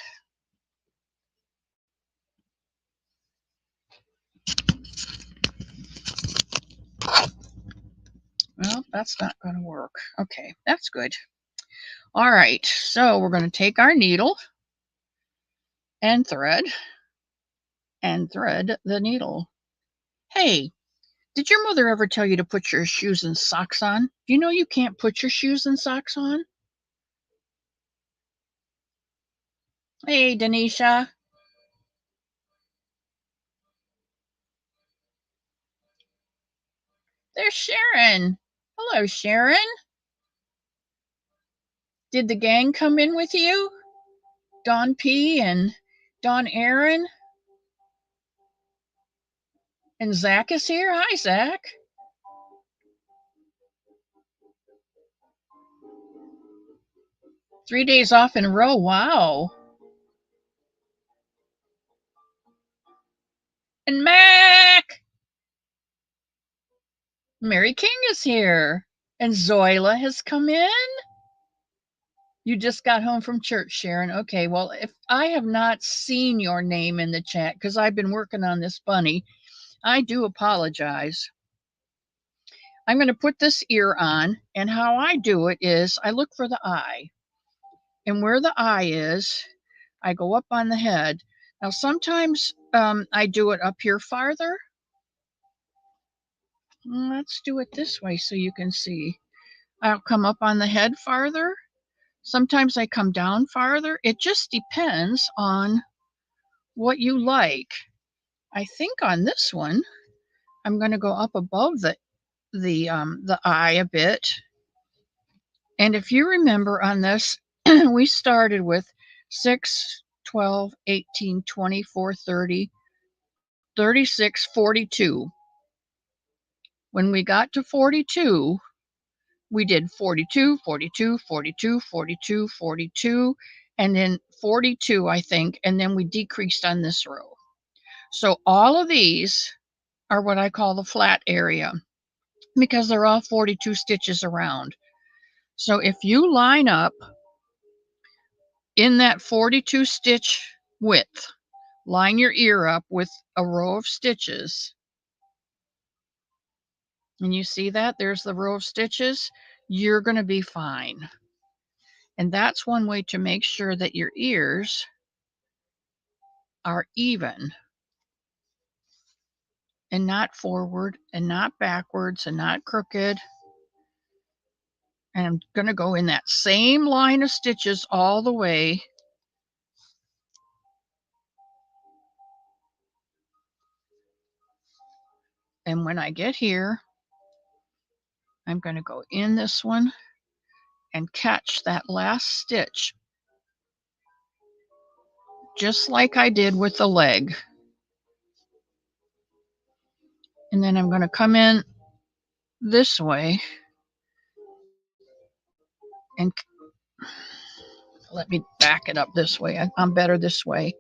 S1: Well, that's not going to work. Okay, that's good. All right, so we're going to take our needle and thread the needle. Hey, did your mother ever tell you to put your shoes and socks on? Do you know you can't put your shoes and socks on? Hey, Denisha. There's Sharon. Hello, Sharon. Did the gang come in with you? Don P. and Don Aaron? And Zach is here. Hi, Zach. Three days off in a row. Wow. And Mac. Mary King is here. And Zoila has come in. You just got home from church, Sharon. Okay, well, if I have not seen your name in the chat because I've been working on this bunny, I do apologize. I'm going to put this ear on, and how I do it is I look for the eye. And where the eye is, I go up on the head. Now, sometimes I do it up here farther. Let's do it this way so you can see. I'll come up on the head farther. Sometimes I come down farther. It just depends on what you like. I think on this one, I'm going to go up above the eye a bit. And if you remember on this, we started with 6, 12, 18, 24, 30, 36, 42. When we got to 42, we did 42, 42, 42, 42, 42, and then 42, I think, and then we decreased on this row. So all of these are what I call the flat area because they're all 42 stitches around. So if you line up in that 42 stitch width, line your ear up with a row of stitches, and you see that there's the row of stitches, you're going to be fine. And that's one way to make sure that your ears are even and not forward and not backwards and not crooked. And I'm going to go in that same line of stitches all the way. And when I get here, I'm going to go in this one and catch that last stitch, just like I did with the leg. And then I'm going to come in this way and let me back it up this way. I'm better this way.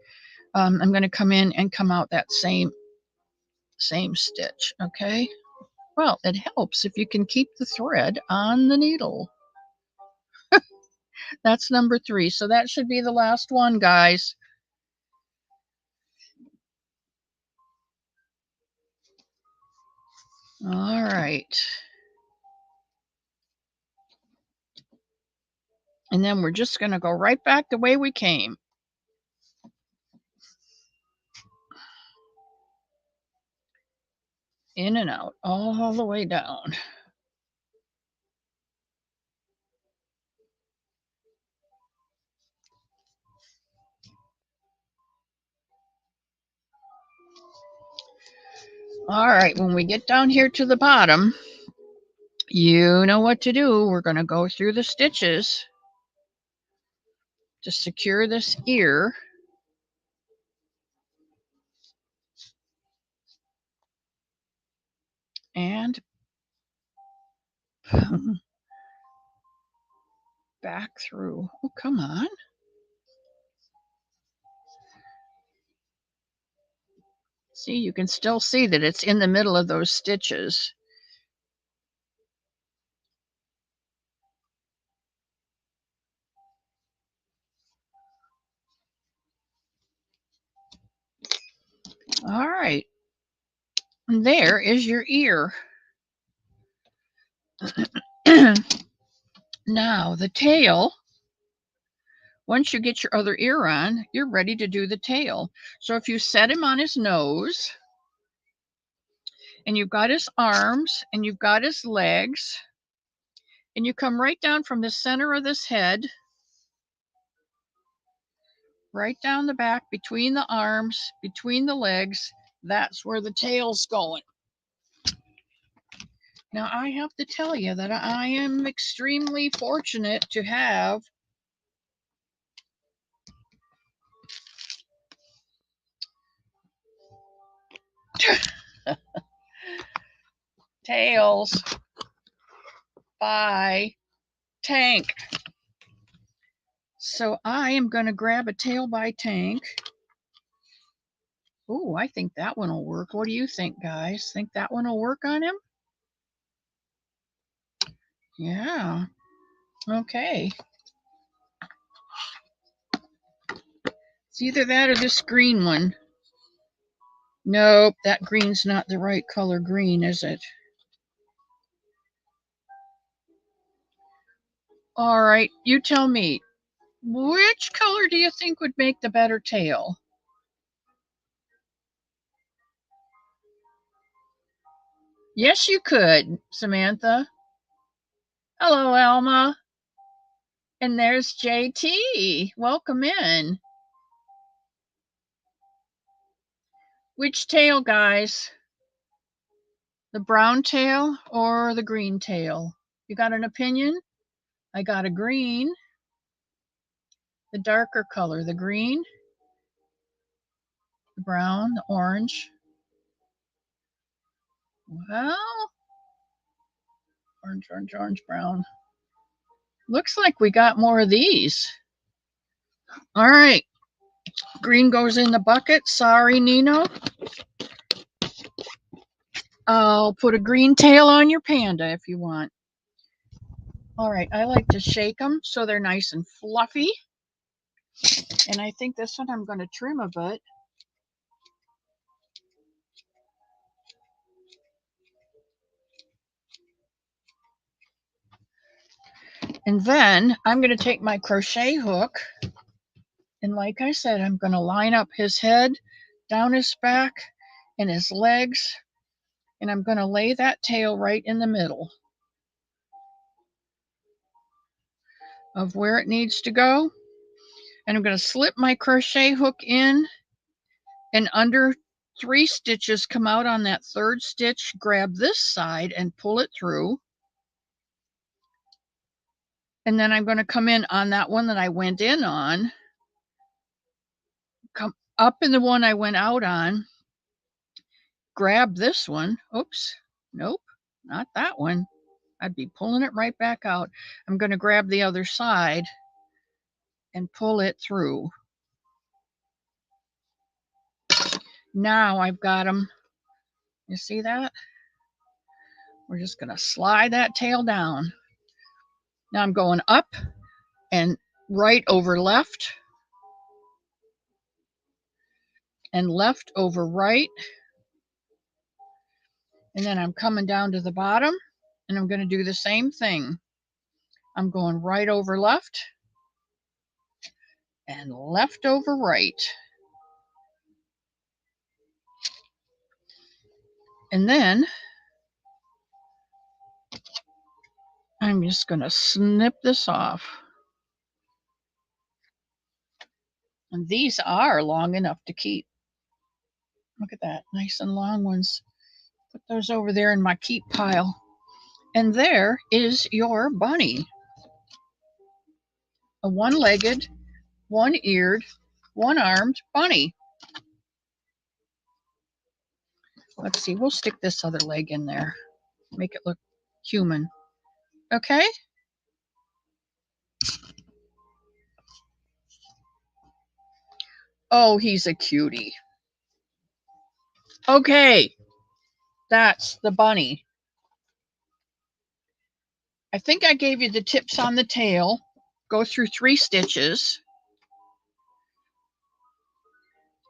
S1: I'm going to come in and come out that same stitch. Okay. Well, it helps if you can keep the thread on the needle. That's number 3. So that should be the last one, guys. All right. And then we're just going to go right back the way we came. In and out, all the way down. All right, when we get down here to the bottom, you know what to do. We're going to go through the stitches to secure this ear. And back through. Oh, come on. See, you can still see that it's in the middle of those stitches. All right. And there is your ear. Now, the tail, once you get your other ear on, you're ready to do the tail. So if you set him on his nose, and you've got his arms, and you've got his legs, and you come right down from the center of this head, right down the back, between the arms, between the legs, that's where the tail's going. Now, I have to tell you that I am extremely fortunate to have tails by Tank. So I am going to grab a tail by Tank. Oh, I think that one will work. What do you think, guys? Think that one will work on him? Yeah. Okay. It's either that or this green one. Nope, that green's not the right color green, is it? All right, you tell me. Which color do you think would make the better tail? Yes, you could, Samantha. Hello, Elma. And there's JT. Welcome in. Which tail, guys? The brown tail or the green tail? You got an opinion? I got a green. The darker color, the green, the brown, the orange. Well, orange, brown. Looks like we got more of these. All right. Green goes in the bucket. Sorry, Nino. I'll put a green tail on your panda if you want. All right. I like to shake them so they're nice and fluffy. And I think this one I'm going to trim a bit. And then I'm going to take my crochet hook. And like I said, I'm going to line up his head, down his back, and his legs. And I'm going to lay that tail right in the middle of where it needs to go. And I'm going to slip my crochet hook in, and under 3 stitches, come out on that 3rd stitch, grab this side and pull it through. And then I'm going to come in on that one that I went in on, come up in the one I went out on, grab this one. Oops, nope, not that one. I'd be pulling it right back out. I'm going to grab the other side and pull it through. Now I've got them. You see that? We're just going to slide that tail down. Now I'm going up and right over left, and left over right. And then I'm coming down to the bottom, and I'm going to do the same thing. I'm going right over left and left over right. And then I'm just going to snip this off. And these are long enough to keep. Look at that, nice and long ones. Put those over there in my keep pile. And there is your bunny. A one-legged, one-eared, one-armed bunny. Let's see, we'll stick this other leg in there. Make it look human. Okay? Oh, he's a cutie. Okay, that's the bunny. I think I gave you the tips on the tail. Go through 3 stitches.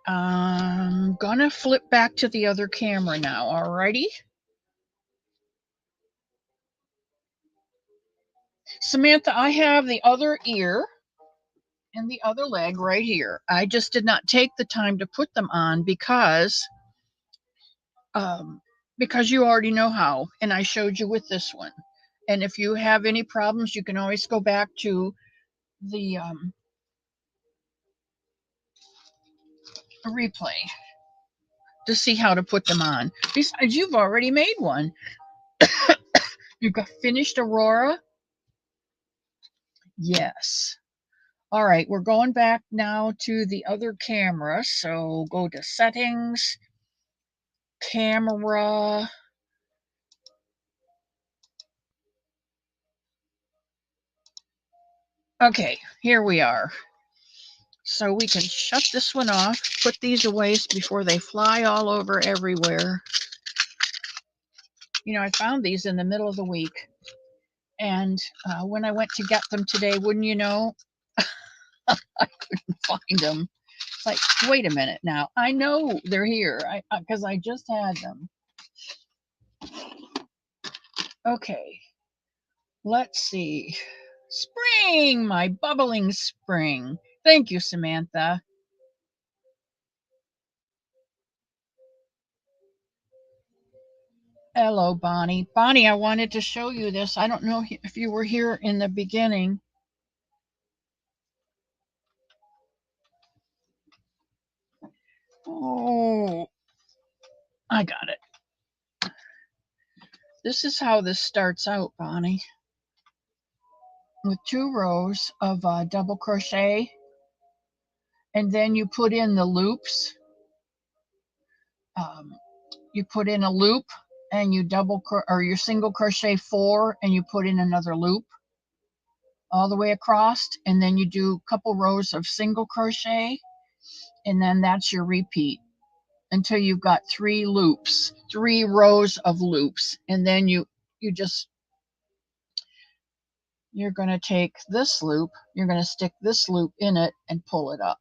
S1: I'm gonna flip back to the other camera now, alrighty? Samantha, I have the other ear and the other leg right here. I just did not take the time to put them on because you already know how, and I showed you with this one. And if you have any problems, you can always go back to the replay to see how to put them on. Besides, you've already made one. You got finished Aurora? Yes. All right, we're going back now to the other camera. So go to settings, camera. Okay, here we are. So we can shut this one off, put these away before they fly all over everywhere. You know, I found these in the middle of the week. And when I went to get them today, wouldn't you know, I couldn't find them. Like, wait a minute now. I know they're here because I just had them. Okay, let's see. Spring, my bubbling spring. Thank you, Samantha. Hello, Bonnie. Bonnie, I wanted to show you this. I don't know if you were here in the beginning. Oh, I got it. This is how this starts out, Bonnie. With 2 rows of double crochet, and then you put in the loops. You put in a loop, and you you single crochet 4, and you put in another loop all the way across, and then you do a couple rows of single crochet, and then that's your repeat until you've got 3 loops, 3 rows of loops, and then you're going to take this loop, you're going to stick this loop in it and pull it up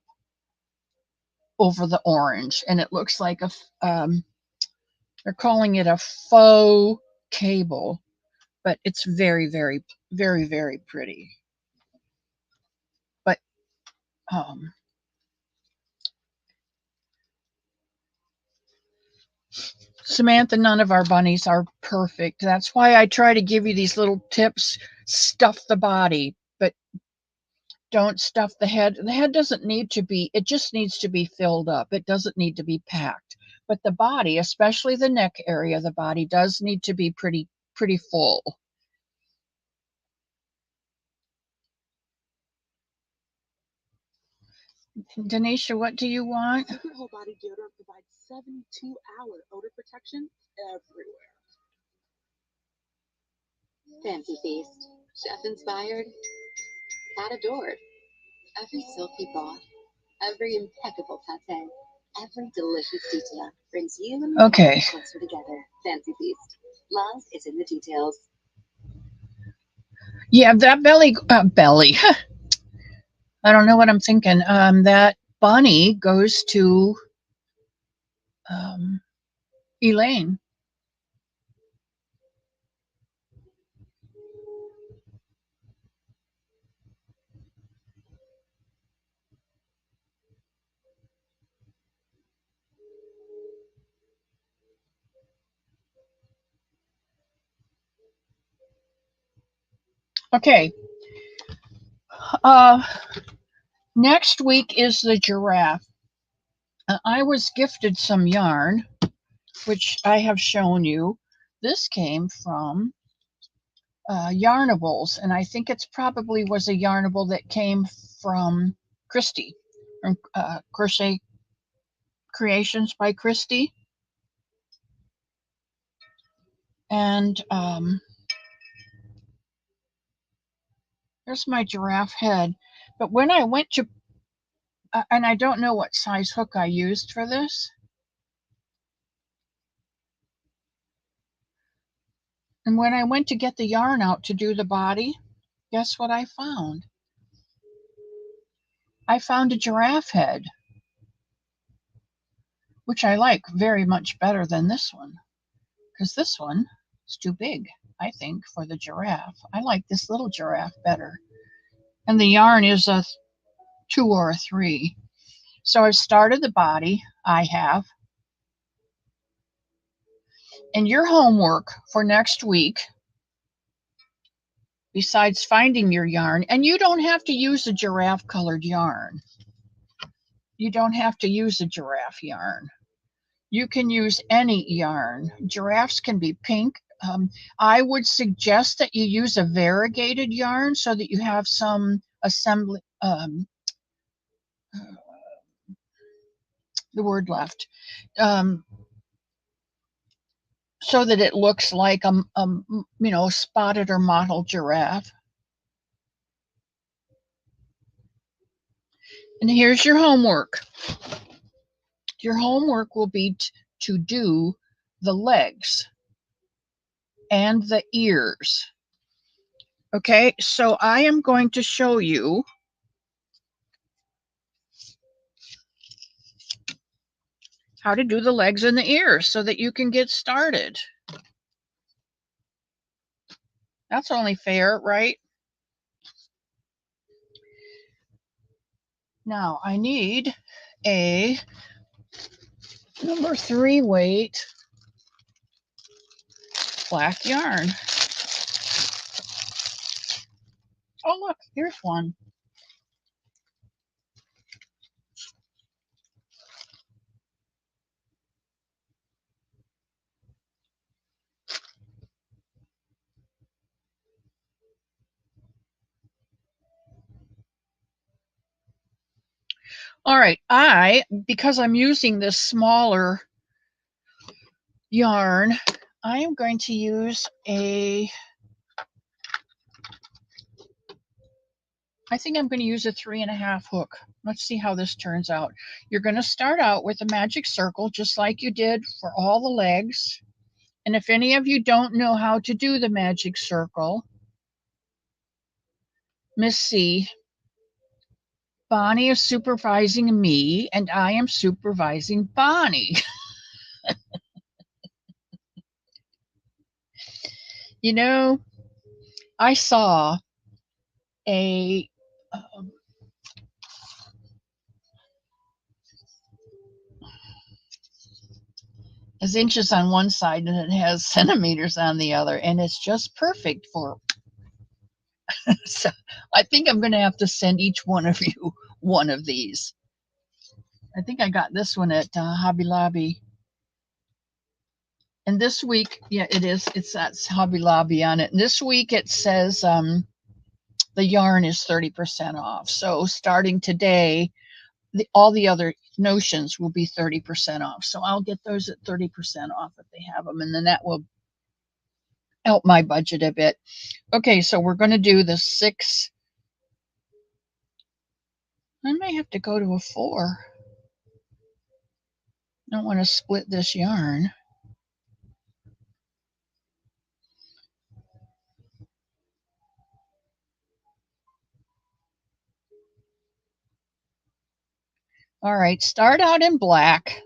S1: over the orange, and it looks like they're calling it a faux cable, but it's very, very, very, very pretty. But Samantha, none of our bunnies are perfect. That's why I try to give you these little tips. Stuff the body, but don't stuff the head. The head doesn't need to be, it just needs to be filled up. It doesn't need to be packed. But the body, especially the neck area of the body, does need to be pretty full. Denisha, what do you want?
S4: Secret Whole Body Deodorant provides 72-hour odor protection everywhere.
S5: Fancy Feast. Chef inspired, cat adored. Every silky broth, every impeccable pate, every delicious detail brings you and the family closer together. Fancy Feast. Love is in the details.
S1: Yeah, that belly. I don't know what I'm thinking. That bunny goes to Elaine. Okay. Next week is the giraffe. I was gifted some yarn, which I have shown you. This came from Yarnables, and I think it's probably was a Yarnable that came from Christy, from Crochet Creations by Christy. And there's my giraffe head. But when I went to, and I don't know what size hook I used for this. And when I went to get the yarn out to do the body, guess what I found? I found a giraffe head, which I like very much better than this one, because this one is too big, I think, for the giraffe. I like this little giraffe better. And the yarn is a 2 or a 3. So I've started the body, I have. And your homework for next week, besides finding your yarn, and you don't have to use a giraffe colored yarn. You don't have to use a giraffe yarn. You can use any yarn. Giraffes can be pink. I would suggest that you use a variegated yarn so that you have some assembly, the word left, so that it looks like a spotted or mottled giraffe. And here's your homework. Your homework will be to do the legs and the ears. Okay, so I am going to show you how to do the legs and the ears so that you can get started. That's only fair, right? Now I need a number 3 weight black yarn. Oh, look, here's one. All right, because I'm using this smaller yarn, I am going to use I think I'm going to use a 3.5 hook. Let's see how this turns out. You're going to start out with a magic circle, just like you did for all the legs. And if any of you don't know how to do the magic circle, Miss C, Bonnie is supervising me, and I am supervising Bonnie. You know, I saw a has inches on one side and it has centimeters on the other, and it's just perfect for. So I think I'm going to have to send each one of you one of these. I think I got this one at Hobby Lobby. And this week, yeah, it is. It's that Hobby Lobby on it. And this week it says the yarn is 30% off. So starting today, all the other notions will be 30% off. So I'll get those at 30% off if they have them. And then that will help my budget a bit. Okay, so we're going to do the 6. I may have to go to a 4. I don't want to split this yarn. All right, start out in black.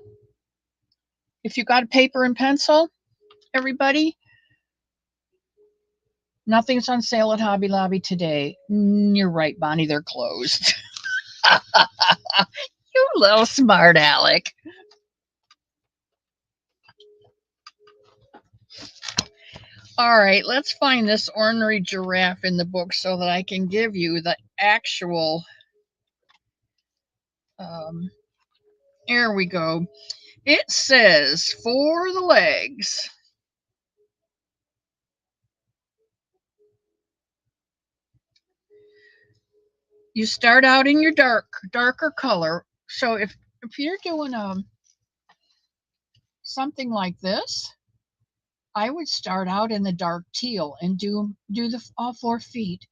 S1: If you got a paper and pencil, everybody, nothing's on sale at Hobby Lobby today. You're right, Bonnie, they're closed. You little smart Alec. All right, let's find this ornery giraffe in the book so that I can give you the actual. Here we go. It says for the legs. You start out in your darker color. So if you're doing something like this, I would start out in the dark teal and do the all 4 feet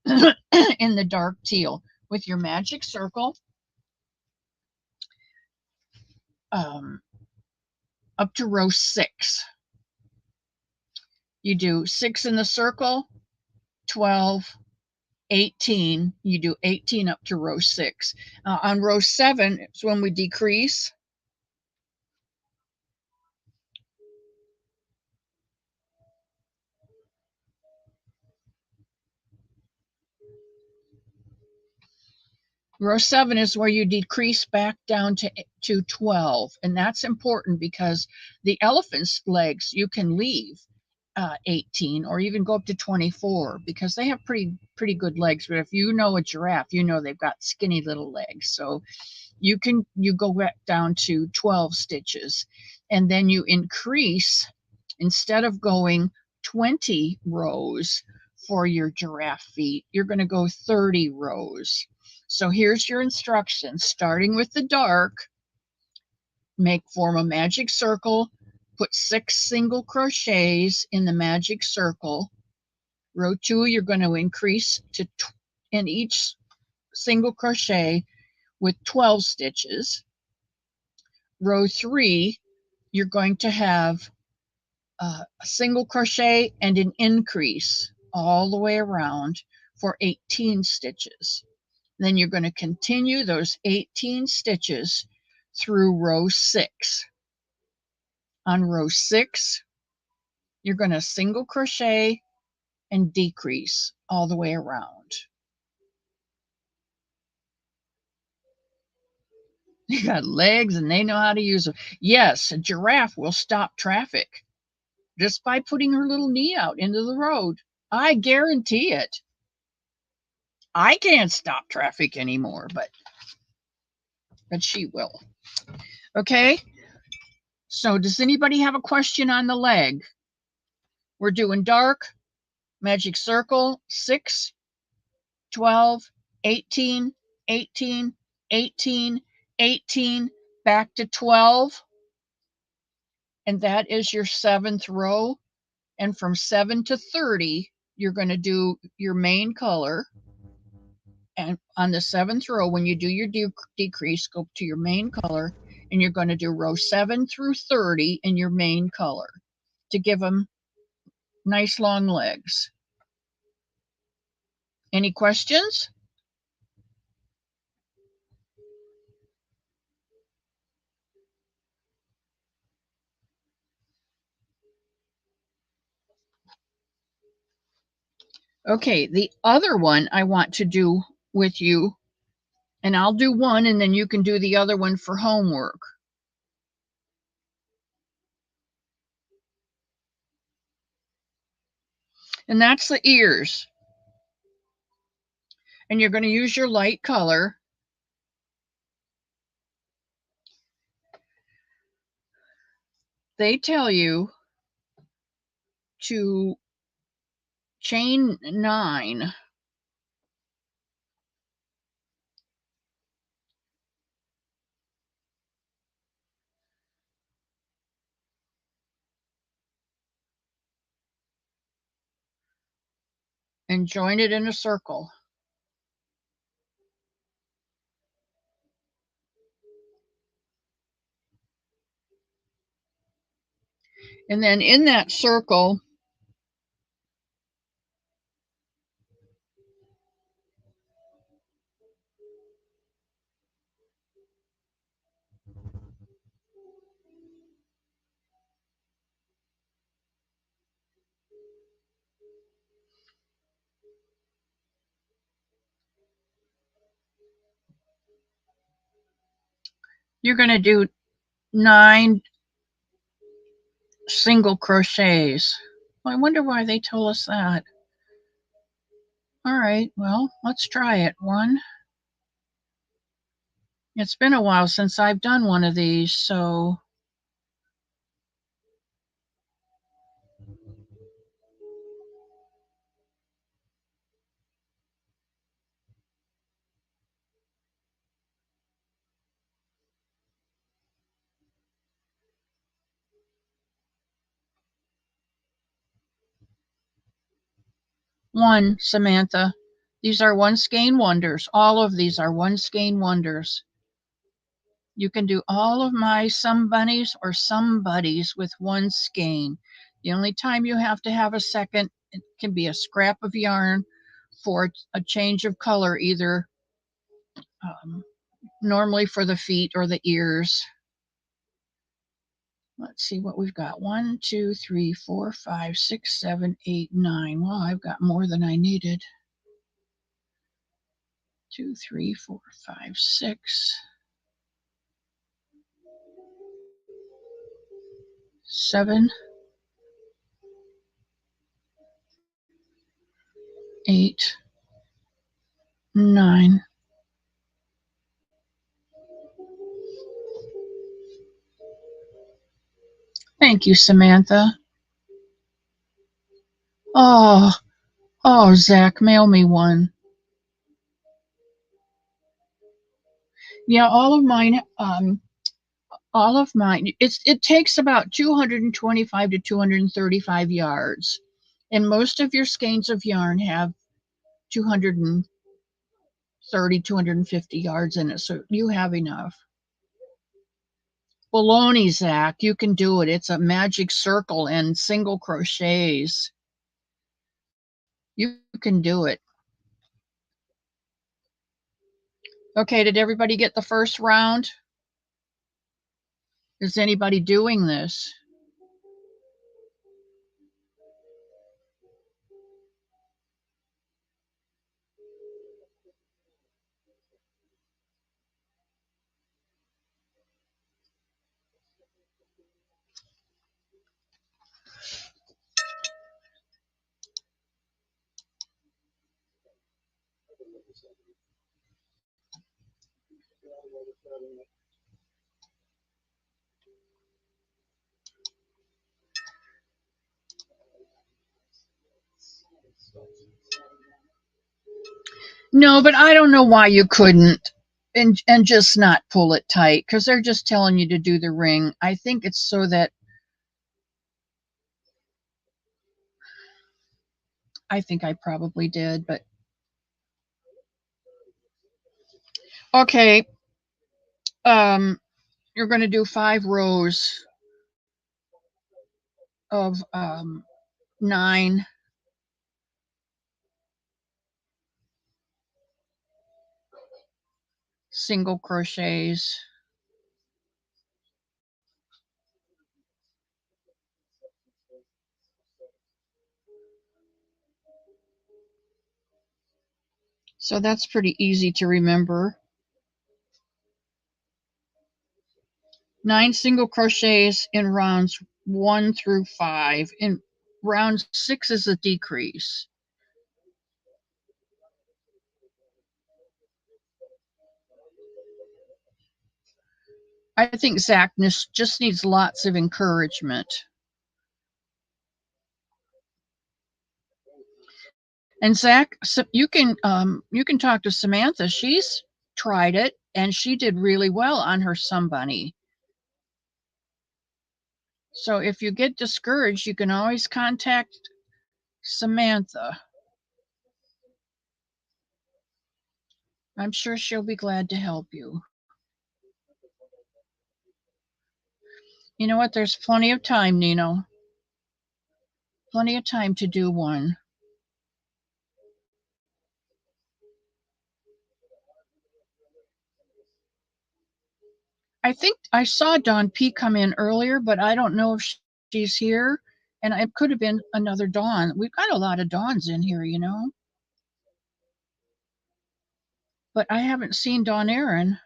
S1: in the dark teal with your magic circle up to row 6. You do 6 in the circle, 12, 18. You do 18 up to row 6. On row 7 is when we decrease. Row 7 is where you decrease back down to 12. And that's important because the elephant's legs, you can leave 18 or even go up to 24 because they have pretty good legs. But if you know a giraffe, you know they've got skinny little legs. So you go back down to 12 stitches. And then you increase, instead of going 20 rows for your giraffe feet, you're going to go 30 rows. So here's your instructions. Starting with the dark, form a magic circle, put 6 single crochets in the magic circle. Row 2, you're going to increase to in each single crochet with 12 stitches. Row 3, you're going to have a single crochet and an increase all the way around for 18 stitches. Then you're going to continue those 18 stitches through row 6. On row 6, you're going to single crochet and decrease all the way around. They got legs and they know how to use them. Yes, a giraffe will stop traffic. just by putting her little knee out into the road. I guarantee it. I can't stop traffic anymore, but she will. Okay? So does anybody have a question on the leg? We're doing dark, magic circle, 6, 12, 18, 18, 18, 18, back to 12. And that is your 7th row. And from 7 to 30, you're going to do your main color. And on the 7th row, when you do your decrease, go to your main color, and you're going to do row 7 through 30 in your main color to give them nice long legs. Any questions? Okay, the other one I want to do with you, and I'll do one and then you can do the other one for homework. And that's the ears. And you're going to use your light color. They tell you to chain 9. And join it in a circle. And then in that circle, you're going to do 9 single crochets. I wonder why they told us that. All right, well, let's try it. 1. It's been a while since I've done one of these, so one, Samantha. These are one skein wonders. All of these are one skein wonders. You can do all of my Somebunnies or Somebodies with one skein. The only time you have to have a second, it can be a scrap of yarn for a change of color, either normally for the feet or the ears. Let's see what we've got. 1, 2, 3, 4, 5, 6, 7, 8, 9. Well, I've got more than I needed. 2, 3, 4, 5, 6, 7, 8, 9. Thank you, Samantha. Oh, Zach, mail me one. Yeah, all of mine. It takes about 225 to 235 yards, and most of your skeins of yarn have 230, 250 yards in it, so you have enough. Baloney, Zach, you can do it. It's a magic circle and single crochets. You can do it. Okay, did everybody get the first round? Is anybody doing this? No, but I don't know why you couldn't and just not pull it tight because they're just telling you to do the ring. I think it's so that I think I probably did, but okay. You're going to do 5 rows of 9 single crochets. So that's pretty easy to remember. 9 single crochets in rounds 1 through 5. In round 6 is a decrease. I think Zach just needs lots of encouragement. And Zach, so you can talk to Samantha. She's tried it and she did really well on her Somebunny. So if you get discouraged, you can always contact Samantha. I'm sure she'll be glad to help you. You know what? There's plenty of time, Nino. Plenty of time to do one. I think I saw Dawn P come in earlier, but I don't know if she's here. And it could have been another Dawn. We've got a lot of Dawns in here, you know. But I haven't seen Dawn Aaron.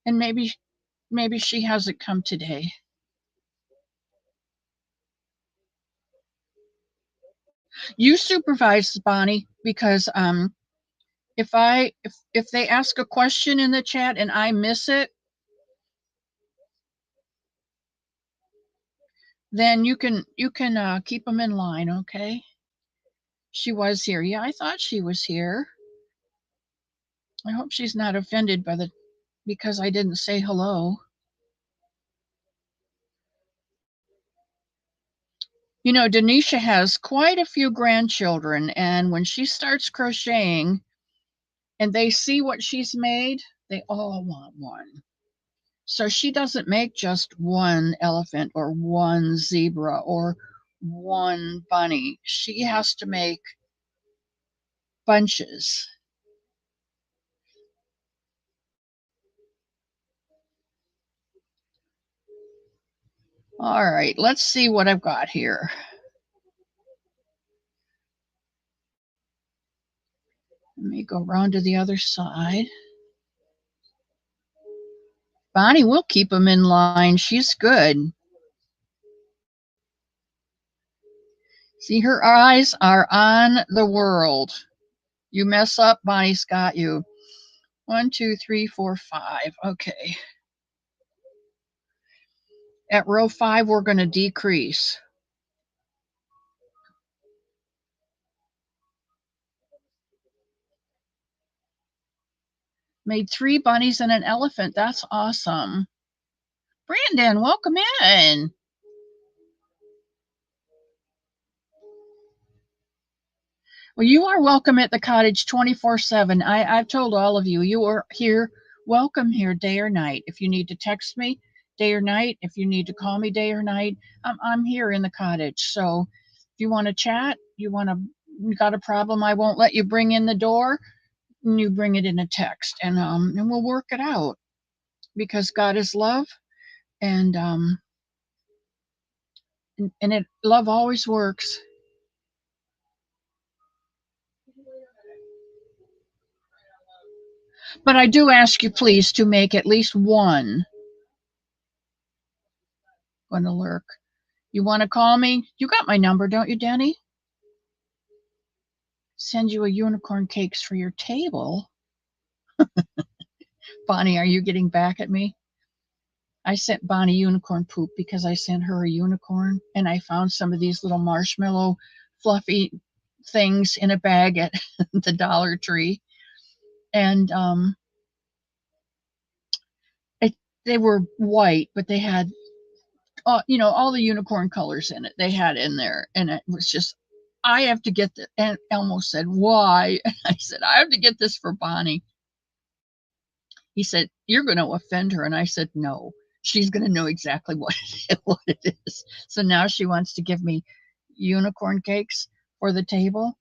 S1: And maybe she hasn't come today. You supervise, Bonnie, because if they ask a question in the chat and I miss it, then you can keep them in line, okay? She was here. Yeah, I thought she was here. I hope she's not offended because I didn't say hello. You know, Denisha has quite a few grandchildren, and when she starts crocheting and they see what she's made, they all want one. So she doesn't make just one elephant or one zebra or one bunny. She has to make bunches. All right, let's see what I've got here. Let me go around to the other side. Bonnie will keep them in line. She's good. See, her eyes are on the world. You mess up, Bonnie's got you. 1, 2, 3, 4, 5. Okay. At row 5, we're going to decrease. Made 3 bunnies and an elephant. That's awesome. Brandon, welcome in. Well, you are welcome at the cottage 24/7. I've told all of you, you are here, welcome here day or night. If you need to text me day or night, if you need to call me day or night, I'm here in the cottage. So if you want to chat, you got a problem I won't let you bring in the door, you bring it in a text, and we'll work it out because God is love, and love always works. But I do ask you please to make at least one going to lurk. You want to call me? You got my number, don't you, Denny? send you a unicorn cakes for your table. Bonnie, are you getting back at me? I sent Bonnie unicorn poop because I sent her a unicorn, and I found some of these little marshmallow fluffy things in a bag at the Dollar Tree, and they were white, but they had all the unicorn colors in it. They had in there, and it was just, I have to get this. And Elmo said, "Why?" And I said, "I have to get this for Bonnie." He said, "You're going to offend her," and I said, "No, she's going to know exactly what it is." So now she wants to give me unicorn cakes for the table.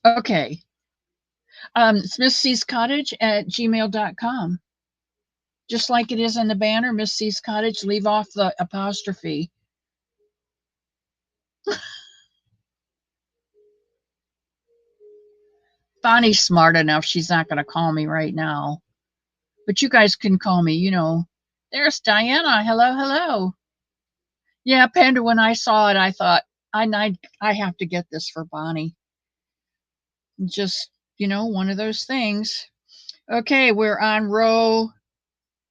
S1: Okay. It's Miss C's Cottage at gmail.com. Just like it is in the banner, Miss C's Cottage, leave off the apostrophe. Bonnie's smart enough. She's not going to call me right now. But you guys can call me, There's Diana. Hello, hello. Yeah, Panda, when I saw it, I thought, I have to get this for Bonnie. Just, one of those things. Okay, we're on row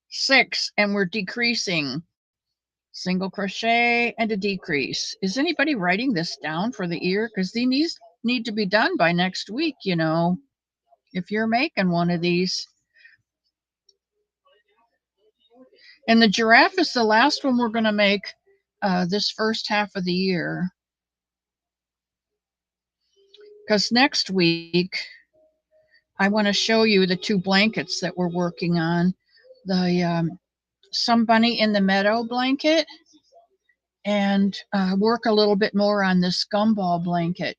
S1: 6 and we're decreasing. Single crochet and a decrease. Is anybody writing this down for the ear? Because these need to be done by next week, if you're making one of these. And the giraffe is the last one we're going to make this first half of the year. Because next week, I want to show you the 2 blankets that we're working on. The Somebunny in the Meadow blanket, and work a little bit more on this gumball blanket.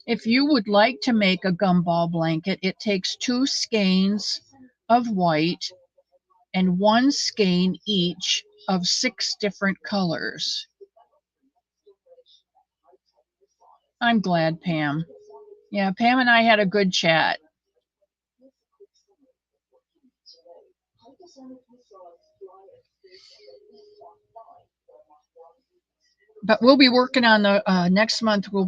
S1: If you would like to make a gumball blanket, it takes 2 skeins of white and 1 skein each of 6 different colors. I'm glad, Pam. Yeah, Pam and I had a good chat. But we'll be working on the next month. We'll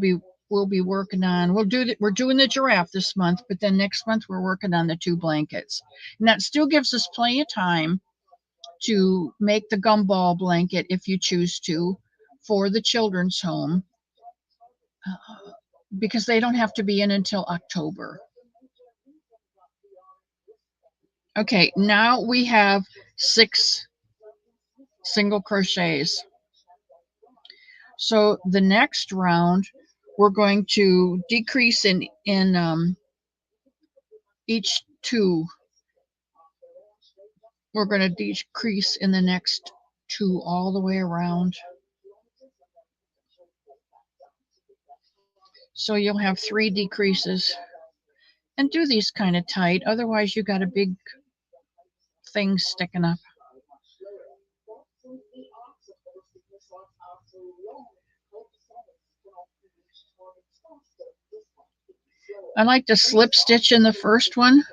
S1: be working on. We're doing the giraffe this month, but then next month we're working on the 2 blankets, and that still gives us plenty of time to make the gumball blanket if you choose to for the children's home, because they don't have to be in until October. Okay, now we have 6 single crochets. So the next round, we're going to decrease in each 2. We're going to decrease in the next 2 all the way around. So you'll have 3 decreases. And do these kind of tight, otherwise you got a big thing sticking up. I like to slip stitch in the first one.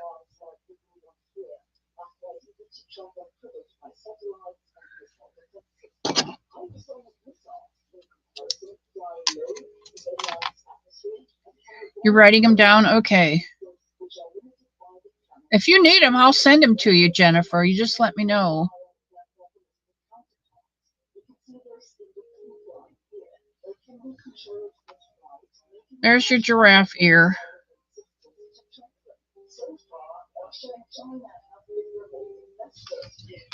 S1: You're writing them down? Okay. If you need them, I'll send them to you, Jennifer. You just let me know. There's your giraffe ear.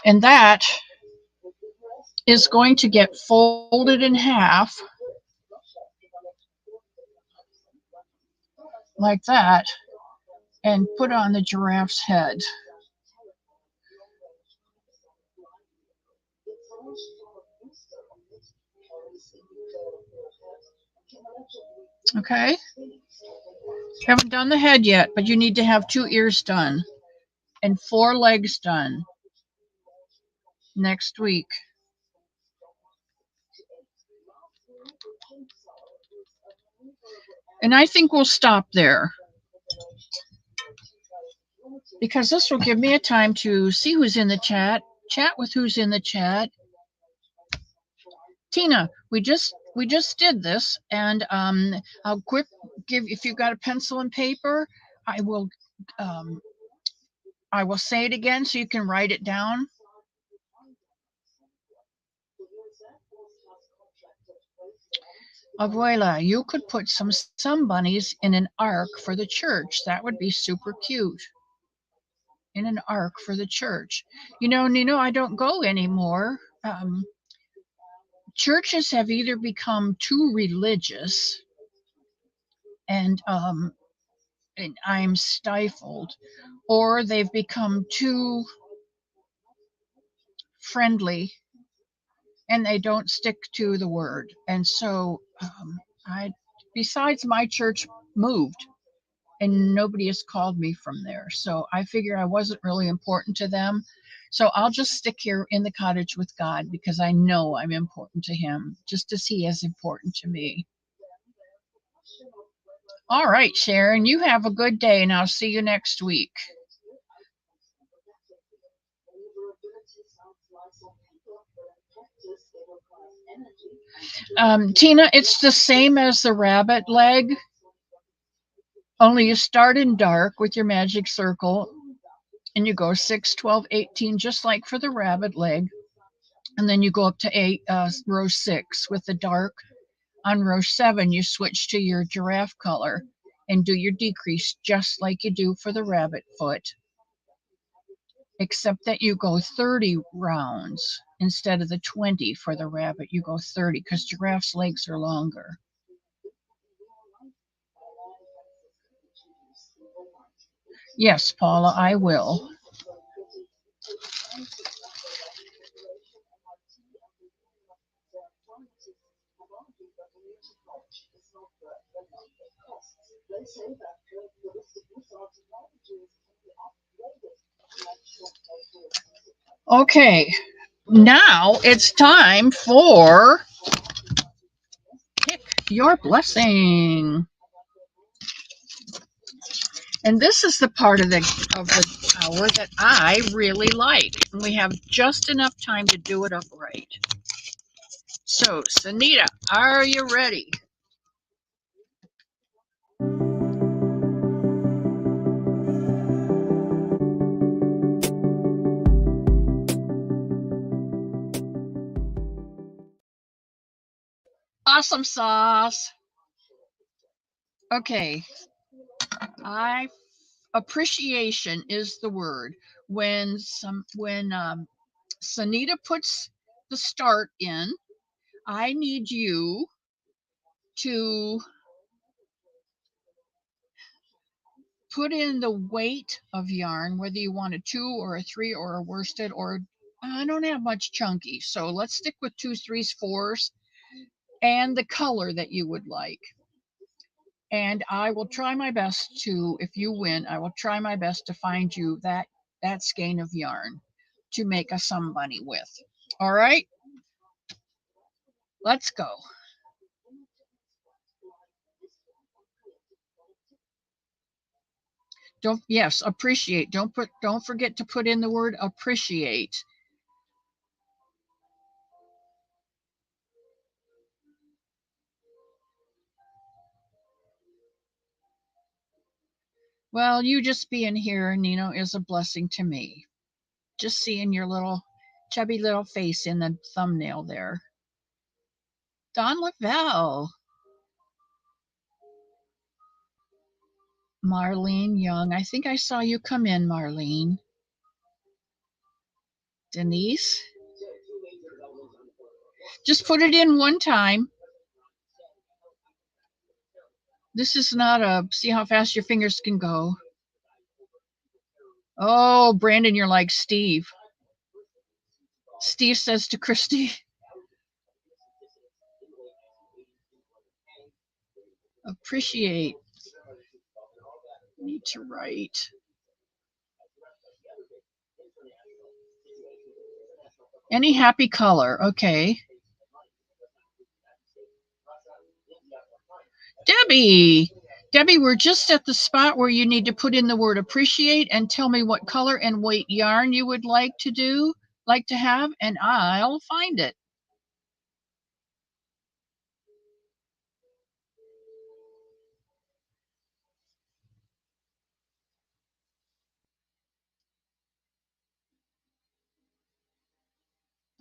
S1: And that is going to get folded in half like that and put on the giraffe's head. Okay. Haven't done the head yet, but you need to have 2 ears done and 4 legs done next week. And I think we'll stop there, because this will give me a time to see who's in the chat with who's in the chat. Tina, we just we just did this, and I'll quick give, if you've got a pencil and paper, um, I will say it again so you can write it down. Abuela, you could put some sunbunnies in an ark for the church. That would be super cute. In an ark for the church. You know, Nino, I don't go anymore. Churches have either become too religious and I'm stifled, or they've become too friendly and they don't stick to the word. And so I, besides my church moved and nobody has called me from there. So I figure I wasn't really important to them. So I'll just stick here in the cottage with God because I know I'm important to him, just as he is important to me. All right, Sharon, you have a good day and I'll see you next week. Tina, it's the same as the rabbit leg, only you start in dark with your magic circle and you go 6, 12, 18, just like for the rabbit leg. And then you go up to row 6 with the dark. On row 7, you switch to your giraffe color and do your decrease just like you do for the rabbit foot, except that you go 30 rounds instead of the 20 for the rabbit. You go 30 because giraffe's legs are longer. Yes, Paula, I will. Okay, now it's time for Pick Your Blessing. And this is the part of the hour that I really like. And we have just enough time to do it upright. So, Sunita, are you ready? Awesome sauce. Okay. Appreciation is the word. When Sunita puts the start in, I need you to put in the weight of yarn, whether you want a 2 or a 3 or a worsted, or I don't have much chunky, so let's stick with 2s, 3s, 4s, and the color that you would like. And I will try my best to, if you win, I will try my best to find you that skein of yarn to make a Somebunny with. All right, let's go. Yes, appreciate. Don't forget to put in the word appreciate. Well, you just being here, Nino, is a blessing to me. Just seeing your little chubby little face in the thumbnail there. Don Lavelle. Marlene Young. I think I saw you come in, Marlene. Denise. Just put it in one time. This is not a see how fast your fingers can go. Oh, Brandon, you're like Steve. Steve says to Christy, appreciate. Need to write. Any happy color. Okay. Debbie. Debbie, we're just at the spot where you need to put in the word appreciate and tell me what color and weight yarn you would like to have, and I'll find it.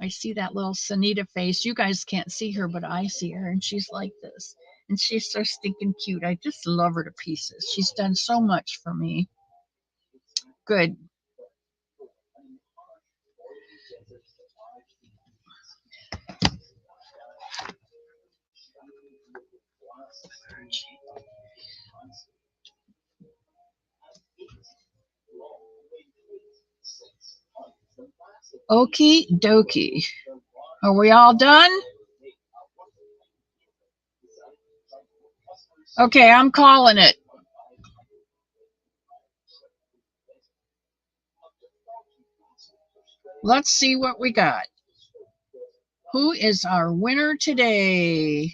S1: I see that little Sunita face. You guys can't see her, but I see her, and she's like this. And she's so stinking cute. I just love her to pieces. She's done so much for me. Good. Okie dokie. Are we all done? Okay, I'm calling it. Let's see what we got. Who is our winner today?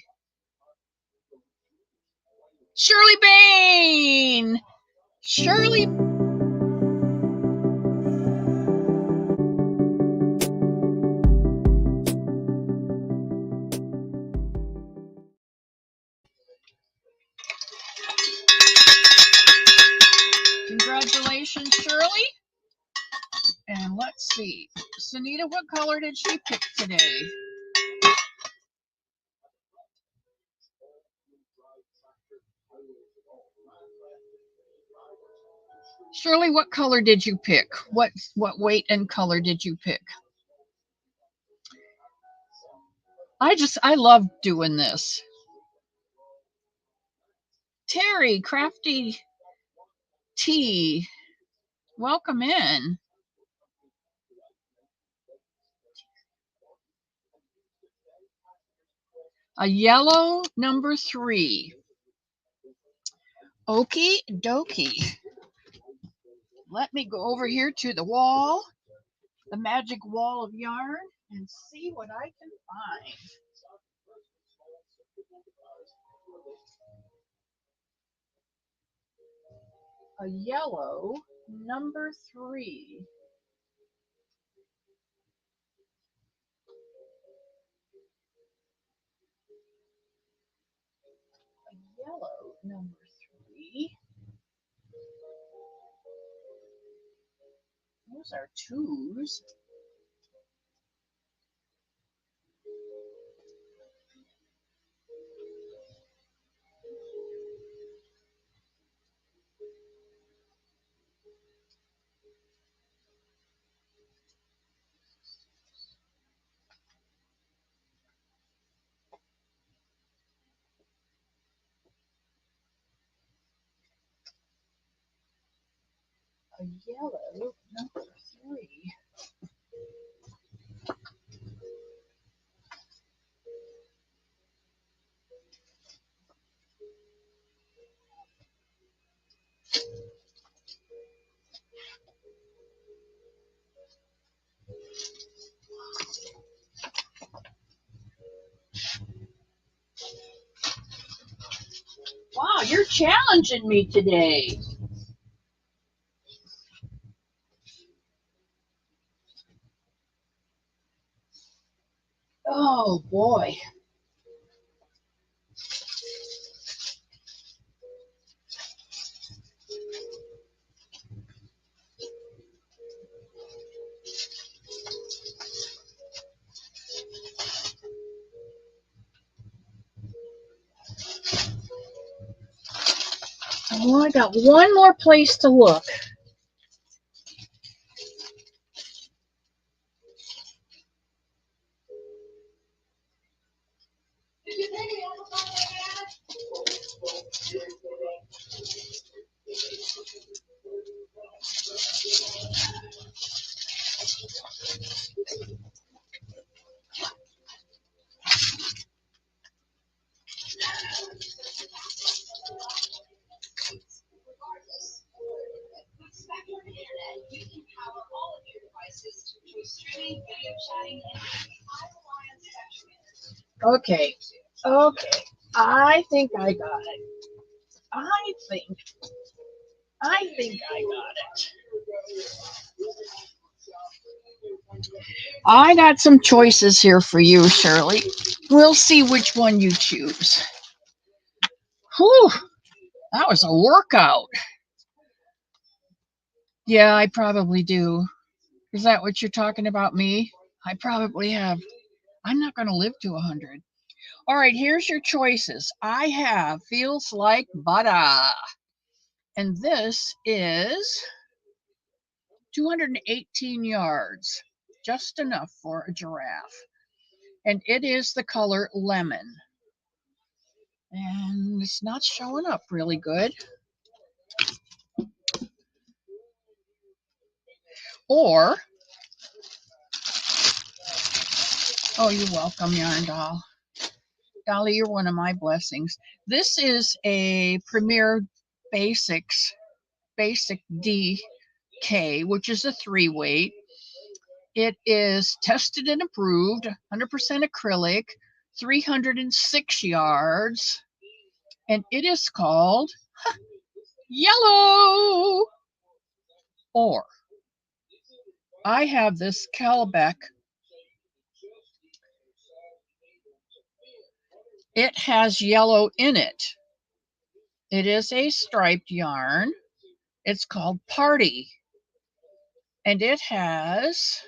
S1: Shirley Bain! Shirley. Congratulations, Shirley. And let's see. Sunita, what color did she pick today? Shirley, what color did you pick? What weight and color did you pick? I love doing this. Terry, Crafty Tea, welcome in. A yellow number 3. Okie dokie. Let me go over here to the wall, the magic wall of yarn, and see what I can find. A yellow number 3. A yellow number 3. Those are 2s. A yellow number 3. Wow, you're challenging me today. Oh boy. Well, I got one more place to look. Okay. Okay. I think I got it. I think I got it. I got some choices here for you, Shirley. We'll see which one you choose. Whew, that was a workout. Yeah, I probably do. Is that what you're talking about, me? I probably have. I'm not going to live to 100. All right, here's your choices. I have Feels Like Butter. And this is 218 yards, just enough for a giraffe. And it is the color lemon. And it's not showing up really good. Or, oh, you're welcome, Yarn Doll. Dolly, you're one of my blessings. This is a Premier Basics Basic DK, which is a 3-weight. It is tested and approved, 100% acrylic, 306 yards, and it is called Yellow. Or I have this Calabac. It has yellow in it. It is a striped yarn. It's called Party. And it has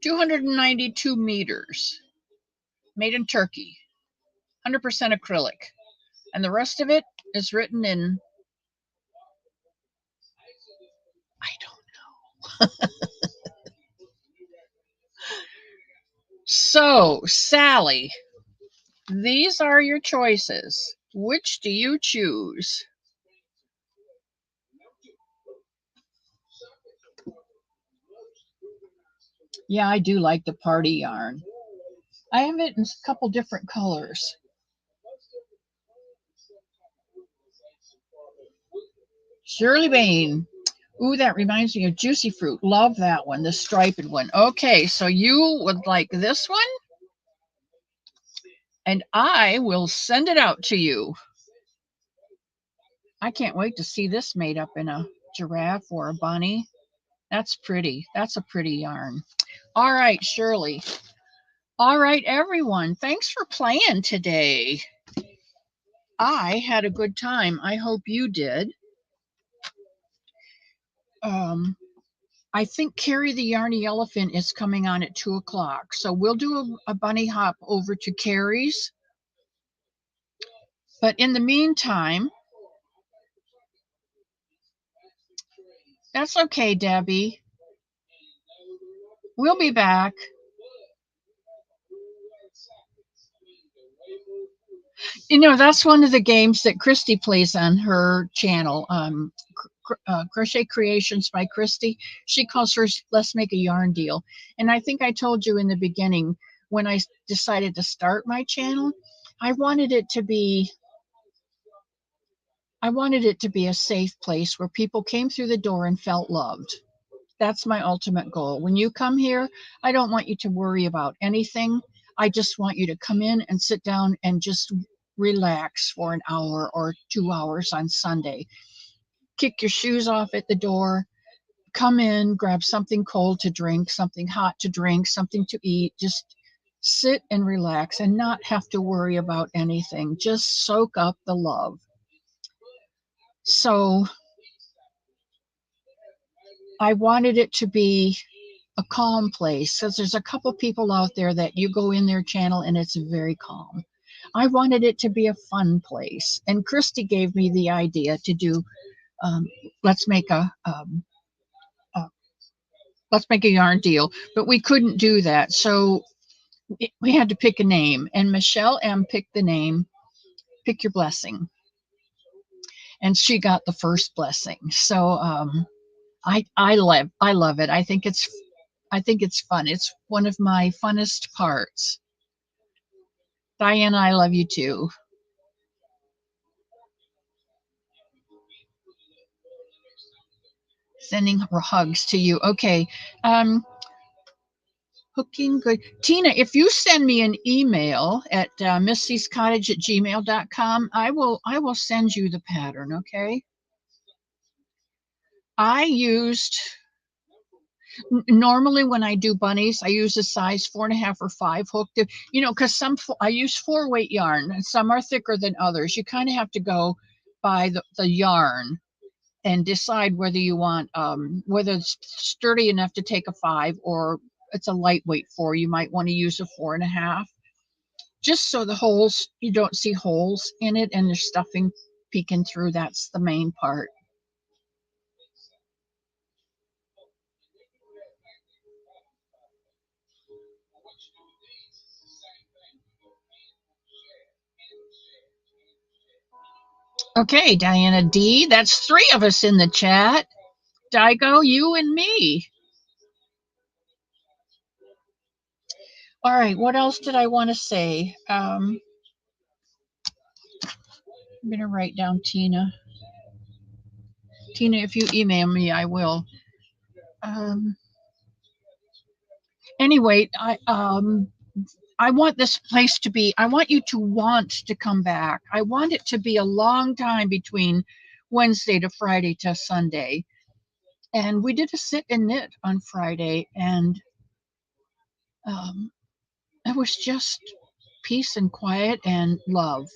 S1: 292 meters. Made in Turkey. 100% acrylic. And the rest of it is written in, I don't know. So, Sally, these are your choices. Which do you choose? Yeah, I do like the party yarn. I have it in a couple different colors. Shirley Bain. Ooh, that reminds me of Juicy Fruit. Love that one, the striped one. Okay, so you would like this one? And I will send it out to you. I can't wait to see this made up in a giraffe or a bunny. That's pretty. That's a pretty yarn. All right, Shirley. All right, everyone. Thanks for playing today. I had a good time. I hope you did. I think Carrie the Yarny Elephant is coming on at 2 o'clock. So we'll do a bunny hop over to Carrie's. But in the meantime, that's okay, Debbie. We'll be back. You know, that's one of the games that Christy plays on her channel, Crochet Creations by Christy. She calls hers Let's Make a Yarn Deal. And I think I told you in the beginning, when I decided to start my channel, I wanted it to be a safe place where people came through the door and felt loved. That's my ultimate goal. When you come here, I don't want you to worry about anything. I just want you to come in and sit down and just relax for an hour or 2 hours on Sunday. Kick your shoes off at the door, come in, grab something cold to drink, something hot to drink, something to eat. Just sit and relax and not have to worry about anything. Just soak up the love. So I wanted it to be a calm place, because there's a couple people out there that you go in their channel and it's very calm. I wanted it to be a fun place, and Christy gave me the idea to do let's make a yarn deal, but we couldn't do that, so we had to pick a name, and Michelle M picked the name Pick Your Blessing, and she got the first blessing. So I love it. I think it's fun. It's one of my funnest parts. Diana, I love you too. Sending her hugs to you. Okay. Hooking good. Tina, if you send me an email at missy'scottage@gmail.com, I will send you the pattern, okay? I used normally when I do bunnies, I use a size 4.5 or 5 hook to, because I use 4-weight yarn and some are thicker than others. You kind of have to go by the yarn and decide whether you want whether it's sturdy enough to take a 5 or it's a lightweight 4. You might want to use a 4.5, just so the holes, you don't see holes in it and there's stuffing peeking through. That's the main part. Okay, Diana D, that's 3 of us in the chat. Daigo, you and me. All right, what else did I want to say? I'm going to write down Tina. Tina, if you email me, I will. Anyway, I want this place to be, I want you to want to come back. I want it to be a long time between Wednesday to Friday to Sunday. And we did a sit and knit on Friday, and it was just peace and quiet and love.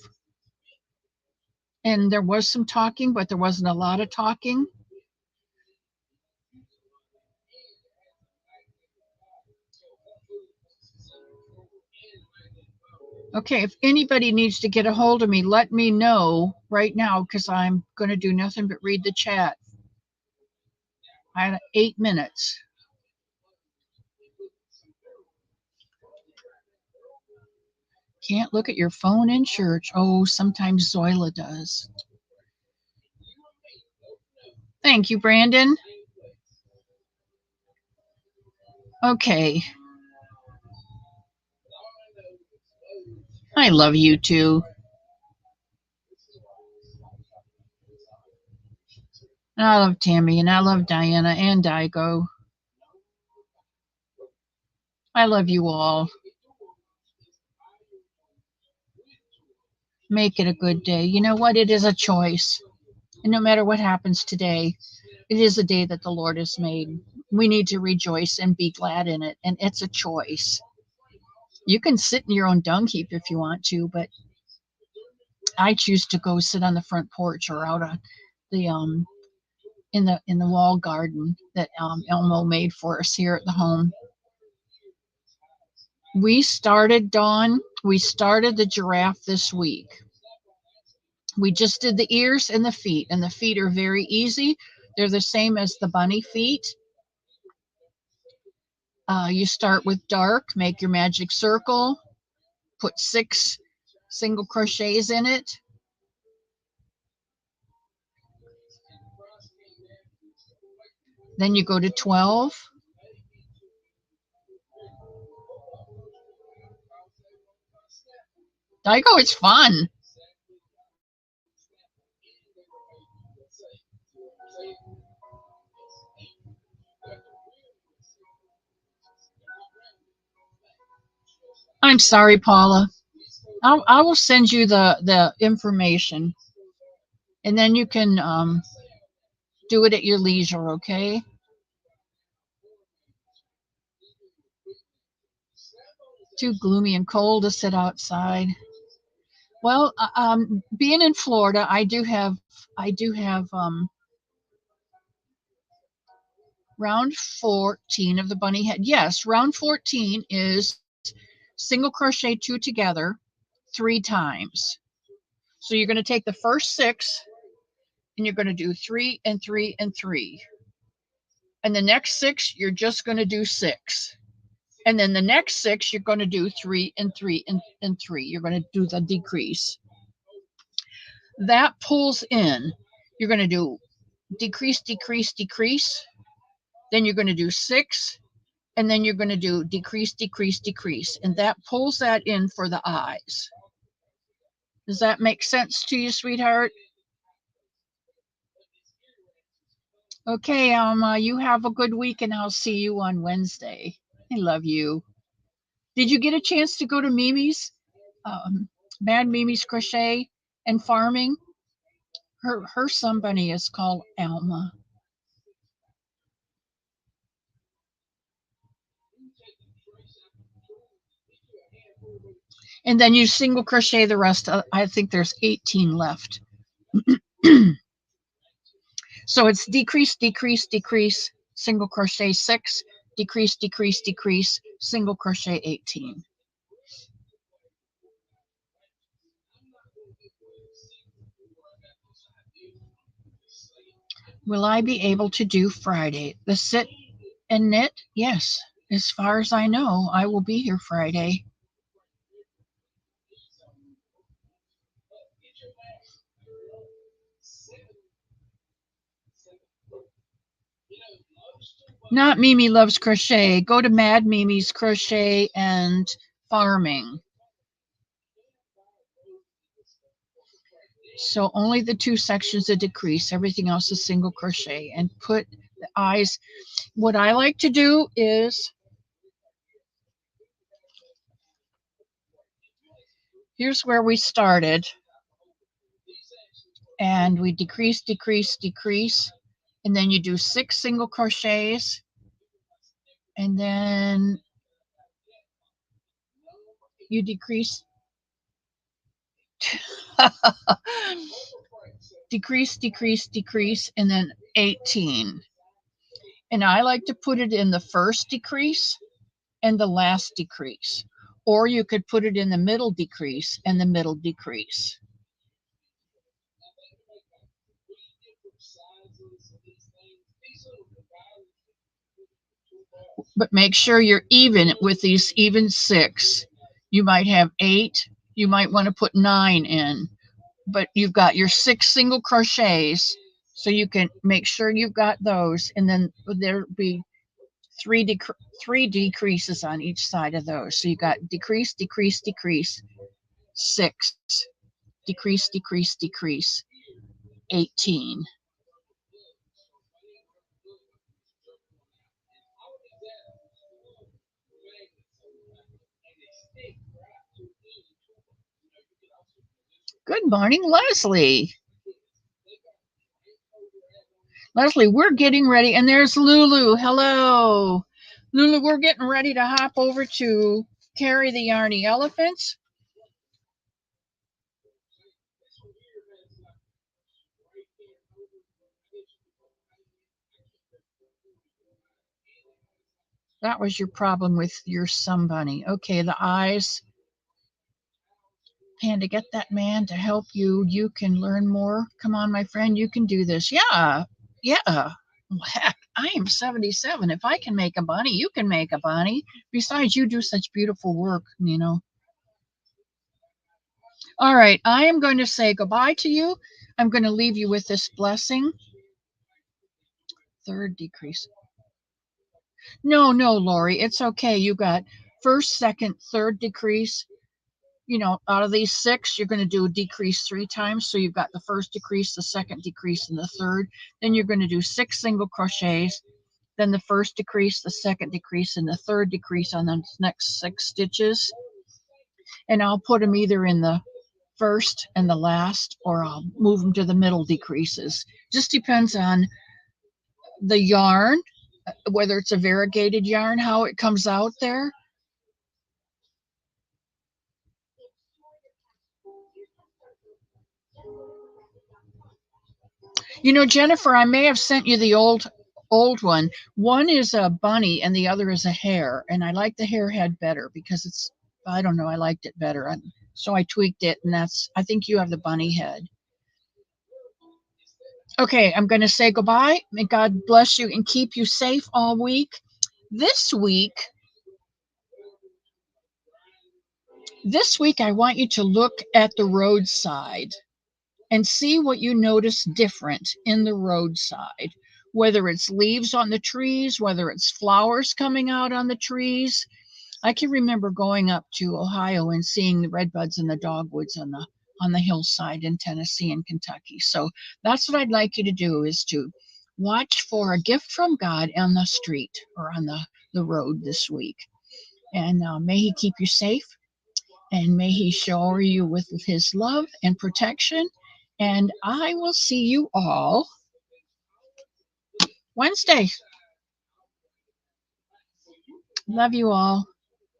S1: And there was some talking, but there wasn't a lot of talking. Okay, if anybody needs to get a hold of me, let me know right now, because I'm going to do nothing but read the chat. I had 8 minutes. Can't look at your phone in church. Oh, sometimes Zoila does. Thank you, Brandon. Okay. I love you too. And I love Tammy, and I love Diana and Daigo. I love you all. Make it a good day. You know what? It is a choice. And no matter what happens today, it is a day that the Lord has made. We need to rejoice and be glad in it. And it's a choice. You can sit in your own dung heap if you want to, but I choose to go sit on the front porch or out on the in the wall garden that Elmo made for us here at the home. We started, Dawn, we started the giraffe this week. We just did the ears and the feet are very easy. They're the same as the bunny feet. You start with dark, make your magic circle, put 6 single crochets in it. Then you go to 12. Daigo, it's fun. I'm sorry, Paula. I will send you the information, and then you can do it at your leisure, okay? Too gloomy and cold to sit outside. Well, being in Florida, I do have round 14 of the bunny head. Yes, round 14 is single crochet 2 together 3 times. So you're going to take the first 6 and you're going to do 3 and 3 and 3. And the next 6, you're just going to do 6. And then the next 6, you're going to do 3 and 3 and 3. You're going to do the decrease. That pulls in. You're going to do decrease, decrease, decrease. Then you're going to do 6. And then you're going to do decrease, decrease, decrease. And that pulls that in for the eyes. Does that make sense to you, sweetheart? Okay, Alma, you have a good week and I'll see you on Wednesday. I love you. Did you get a chance to go to Mimi's, Mad Mimi's Crochet and Farming? Her Somebunny is called Alma. And then you single crochet the rest. I think there's 18 left. So it's decrease, decrease, decrease, single crochet 6, decrease, decrease, decrease, single crochet 18. Will I be able to do Friday? The sit and knit? Yes. As far as I know, I will be here Friday. Not Mimi Loves Crochet. Go to Mad Mimi's Crochet and Farming. So only the 2 sections of decrease, everything else is single crochet, and put the eyes. What I like to do is, here's where we started, and we decrease, decrease, decrease, and then you do 6 single crochets, and then you decrease, decrease, decrease, decrease, and then 18. And I like to put it in the first decrease and the last decrease, or you could put it in the middle decrease and the middle decrease. But make sure you're even with these even 6. You might have 8, you might want to put 9 in, but you've got your 6 single crochets, so you can make sure you've got those, and then there'll be 3 decreases on each side of those. So you got decrease, decrease, decrease, 6, decrease, decrease, decrease, 18. Good morning, Leslie. Leslie, we're getting ready, and there's Lulu. Hello. Lulu, we're getting ready to hop over to carry the Yarny Elephants. That was your problem with your Somebunny. Okay, the eyes. Panda, get that man to help you. You can learn more. Come on, my friend, you can do this. Yeah, yeah. Heck, I am 77. If I can make a bunny, you can make a bunny. Besides, you do such beautiful work, you know. All right, I am going to say goodbye to you. I'm going to leave you with this blessing. Third decrease. No, Lori, it's okay. You got first, second, third decrease. You know, out of these 6, you're going to do a decrease 3 times. So you've got the first decrease, the second decrease, and the third. Then you're going to do 6 single crochets. Then the first decrease, the second decrease, and the third decrease on the next 6 stitches. And I'll put them either in the first and the last, or I'll move them to the middle decreases. Just depends on the yarn, whether it's a variegated yarn, how it comes out there. You know, Jennifer, I may have sent you the old one. One is a bunny and the other is a hare, and I like the hare head better because it's, I don't know, I liked it better. So I tweaked it, and I think you have the bunny head. Okay, I'm going to say goodbye. May God bless you and keep you safe all week. This week, I want you to look at the roadside and see what you notice different in the roadside, whether it's leaves on the trees, whether it's flowers coming out on the trees. I can remember going up to Ohio and seeing the redbuds and the dogwoods on the hillside in Tennessee and Kentucky. So that's what I'd like you to do, is to watch for a gift from God on the street or on the road this week. And may He keep you safe, and may He shower you with His love and protection. And I will see you all Wednesday. Love you all.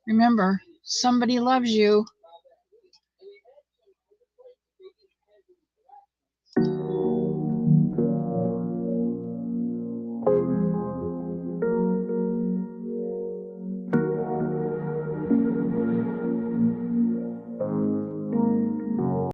S1: Remember, somebody loves you.